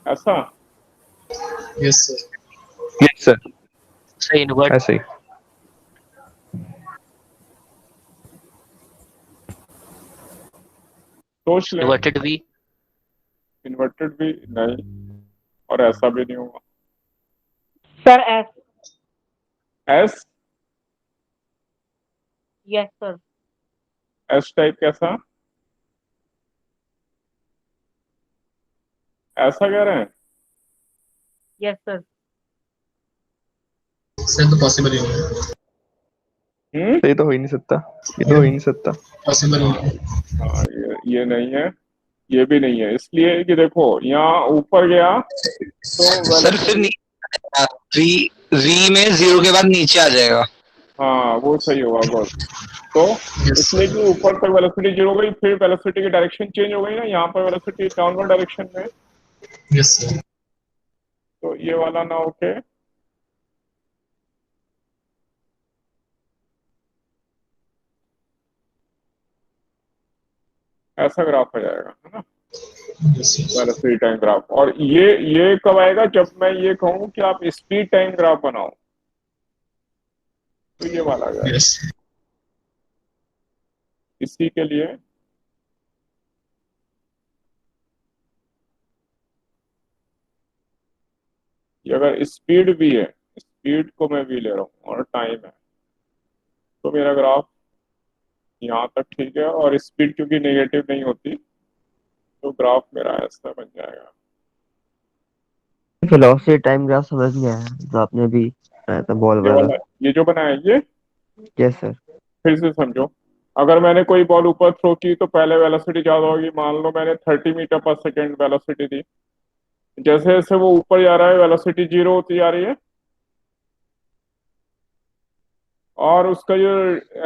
ऐसा? यस सर यस सर से इन्वर्ट ऐसे ही सोच लें। इन्वर्टेड वी इन्वर्टेड भी नहीं, और ऐसा भी नहीं होगा। Sir S. S? Yes sir. S type कैसा? ऐसा कह रहे हैं? Yes sir. सर तो पॉसिबल ही नहीं है ये तो हो ही नहीं सकता, ये तो हो ही नहीं सकता। पॉसिबल ही नहीं है हाँ, ये नहीं है, ये भी नहीं है, इसलिए कि देखो यहाँ ऊपर गया तो सर फिर वी वी में 0 के बाद नीचे आ जाएगा। हाँ वो सही होगा गुड। तो यस इसलिए कि ऊपर तक वेलोसिटी जीरो हो गई, फिर वेलोसिटी की डायरेक्शन चेंज हो गई ना, यहाँ पर वेलोसिटी डाउनवर्ड डायरेक्शन में, यस सर तो ये वाला ना ओके। ऐसा ग्राफ आ जाएगा, है ना, यस वेलोसिटी टाइम ग्राफ। और ये कब आएगा? जब मैं ये कहूँ कि आप स्पीड टाइम ग्राफ बनाओ, तो ये वाला आ जाएगा। यस इसी के लिए ये अगर स्पीड भी है, स्पीड को मैं भी ले रहा हूँ और टाइम है, तो मेरा ग्राफ यहाँ तक ठीक है, और स्पीड क्योंकि नेगेटिव नहीं होती तो ग्राफ मेरा ऐसा बन जाएगा। वेलोसिटी टाइम ग्राफ समझ में आया जो आपने अभी बनाया था बॉल ये वाला। वाला, ये जो बनाया है, ये यस सर। फिर से समझो। अगर मैंने कोई बॉल ऊपर थ्रो की तो पहले वेलोसिटी ज्यादा होगी, मान लो मैंने 30 मीटर पर सेकेंड वेलोसिटी दी, जैसे जैसे वो ऊपर जा रहा है वेलोसिटी जीरो होती जा रही है, और उसका जो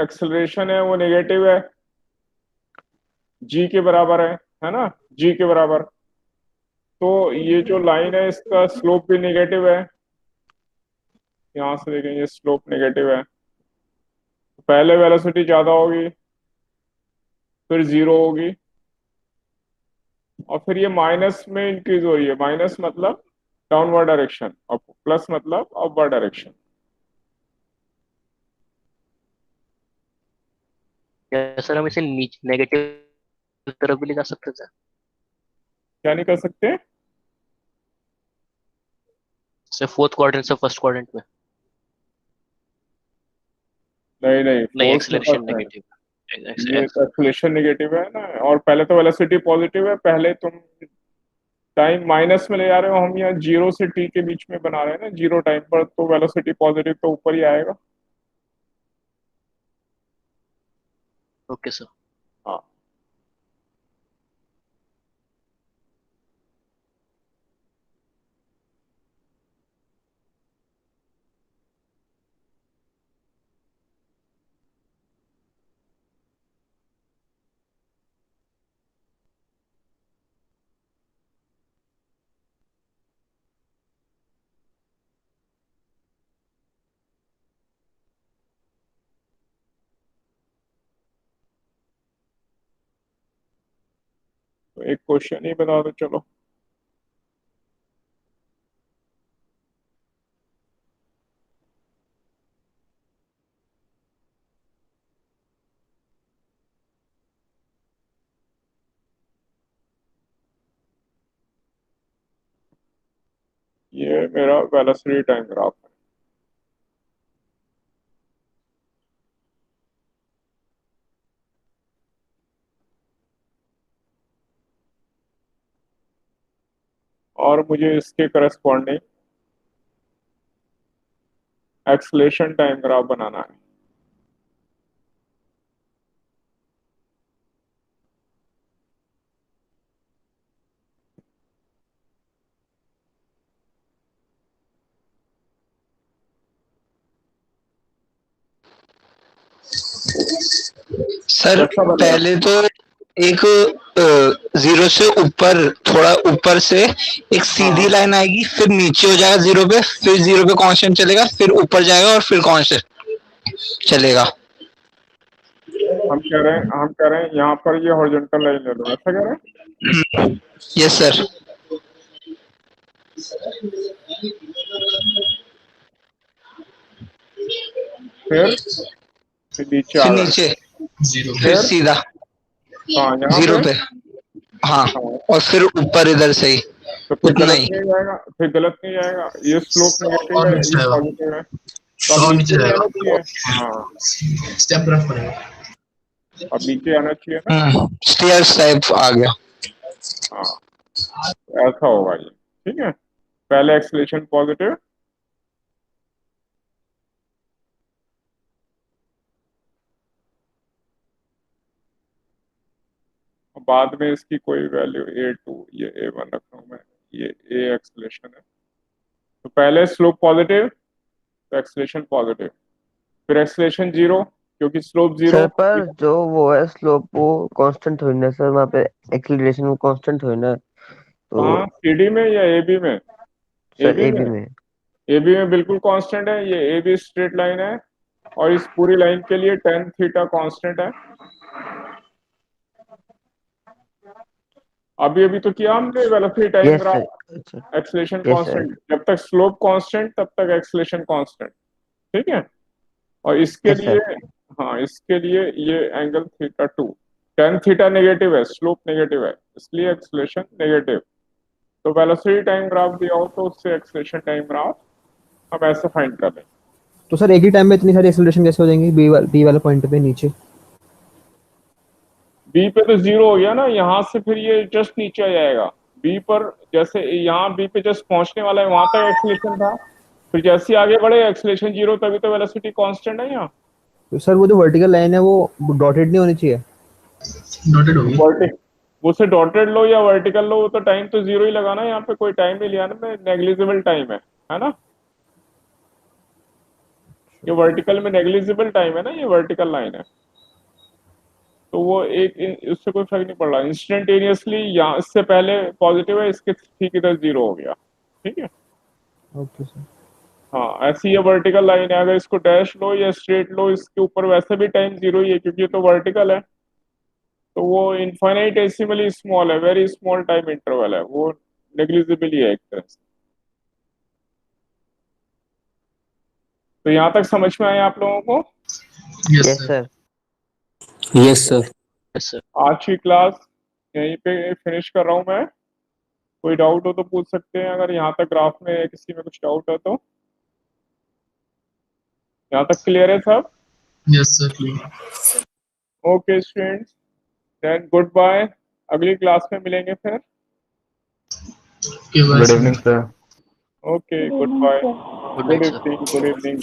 एक्सेलरेशन है वो नेगेटिव है, जी के बराबर है ना, जी के बराबर। तो ये जो लाइन है इसका स्लोप भी नेगेटिव है, यहाँ से देखेंगे स्लोप नेगेटिव है, पहले वेलोसिटी ज्यादा होगी, फिर जीरो होगी, और फिर ये माइनस में इंक्रीज हो रही है। माइनस मतलब डाउनवर्ड डायरेक्शन और प्लस मतलब अपवर्ड डायरेक्शन। क्या सर हम इसे नीचे नेगेटिव तरफ भी ले जा सकते थे? क्या नहीं कर सकते? से फोर्थ क्वाड्रेंट से फर्स्ट क्वाड्रेंट में। नहीं नहीं, नहीं, फोर्स में एक्सेलरेशन फर्क है। नेगेटिव। ये तो एक्सेलेरेशन नेगेटिव है ना, और पहले तो वेलोसिटी पॉजिटिव है। पहले तुम टाइम माइनस में ले जा रहे हो, हम यहाँ जीरो से टी के बीच में बना रहे हैं ना, जीरो टाइम पर, तो वेलोसिटी पॉजिटिव तो ऊपर ही आएगा। Okay sir. हाँ। तो एक क्वेश्चन ही बता दो चलो। ये मेरा वेलोसिटी टाइम ग्राफ है। और मुझे इसके करस्पॉन्डिंग एक्सलेशन टाइम ग्राफ बनाना है। सर कैसा बनेगा? पहले तो एक जीरो से ऊपर, थोड़ा ऊपर से एक सीधी हाँ, लाइन आएगी, फिर नीचे हो जाएगा जीरो पे, फिर जीरो पे कांस्टेंट चलेगा, फिर ऊपर जाएगा और फिर कांस्टेंट चलेगा। हम कह रहे हैं यहाँ पर ये हॉरिजॉन्टल लाइन ले लो, ऐसा कह रहे हैं। Yes sir. फिर नीचे आ फिर गए। नीचे, जीरो फिर फिर सीधा हाँ, यहाँ जीरो पे। पे, हाँ, हाँ, और फिर ऊपर इधर से ही, तो फिर उतना गलत ही। नहीं जाएगा, फिर गलत नहीं जाएगा। ये स्लोप नेगेटिव और है, नीचे ये आएगा, पॉजिटिव है, तो अब और नीचे नीचे नहीं जाएगा, आना चाहिए। हाँ, स्टेप ग्राफ बनेगा। अब नीचे आना चाहिए ना। स्टेयर्स टाइप आ गया। हाँ, ऐसा होगा ये। ठीक है, पहले एक्सलेशन पॉजिटिव, बाद में इसकी कोई वैल्यू A2, ये A1 रख रहा हूँ मैं, ये A एक्सलेशन है। तो पहले स्लोप पॉजिटिव, तो एक्सलेशन पॉजिटिव, फिर एक्सलेशन जीरो, क्योंकि स्लोप जीरो। सर पर जो वो है स्लोप वो कांस्टेंट होना है सर, वहाँ पे एक्सीलरेशन वो कांस्टेंट होना है तो। कहाँ, CD में या AB में? सर AB ए बी में। में। AB में बिल्कुल कांस्टेंट है, ये AB स्ट्रेट लाइन है, और इस पूरी लाइन के लिए tan थीटा कांस्टेंट है। अभी अभी तो किया हमने velocity time yes sir. Graph. अच्छा। Acceleration yes sir. कांस्टेंट, जब तक स्लोप कांस्टेंट तब तक एक्सलेशन कांस्टेंट। ठीक है, और इसके यस लिए, सर। हाँ, इसके लिए ये angle theta 2, tan theta negative है, स्लोप नेगेटिव है, इसलिए एक्सलेशन नेगेटिव। तो वेलोसिटी टाइम ग्राफ दिया हो तो उससे एक्सलेशन टाइम ग्राफ हम ऐसे फाइंड कर लेंगे। तो सर एक ही टाइम में इतनी सारी एक्सेलरेशन कैसे हो जाएंगी बी वाले पॉइंट पे नीचे? बी पे तो जीरो हो गया ना, यहाँ से फिर ये जस्ट नीचे आ जाएगा। बी पर जैसे यहाँ बी पे जस्ट पहुंचने वाला है, वहां तक एक्सलेशन था, फिर जैसे ही आगे बढ़े एक्सलेशन जीरो, तभी तो वेलोसिटी कांस्टेंट है यहाँ। तो सर वो जो वर्टिकल लाइन है वो डॉटेड नहीं होनी चाहिए? डॉटेड होगी। वर्टिक उसे डॉटेड लो या वर्टिकल लो, वो तो टाइम तो जीरो ही लगाना है, यहाँ पे कोई टाइम नहीं लिया ना, मैं नेग्लिजिबल टाइम है ना। ये वर्टिकल में नेग्लिजिबल टाइम है ना, ये वर्टिकल लाइन है, तो वो उससे कोई फर्क नहीं पड़ रहा। इंस्टेंटेनियसली यहाँ, इससे पहले पॉजिटिव है, इसके ठीक इधर जीरो हो गया। ठीक है, ओके सर। हाँ ऐसी ये वर्टिकल लाइन है, अगर इसको डैश लो या स्ट्रेट लो, इसके ऊपर वैसे भी टाइम जीरो ही है क्योंकि ये तो वर्टिकल है, तो वो इनफाइनाइटेसिमली स्मॉल है, वेरी स्मॉल टाइम इंटरवल है, वो नेग्लिजिबल है एक तरह से। तो यहाँ तक समझ में आया आप लोगों को? Yes yes sir. Sir. Yes sir. Yes sir. आज की क्लास यहीं पे फिनिश कर रहा हूँ मैं। कोई डाउट हो तो पूछ सकते हैं, अगर यहाँ तक ग्राफ में किसी में कुछ डाउट है तो। यहाँ तक क्लियर है सब? Yes sir clear. Okay students, then good bye, अगली क्लास में मिलेंगे फिर। Okay bye good sir. Evening sir. Okay good bye, good good night sir. Evening, good evening.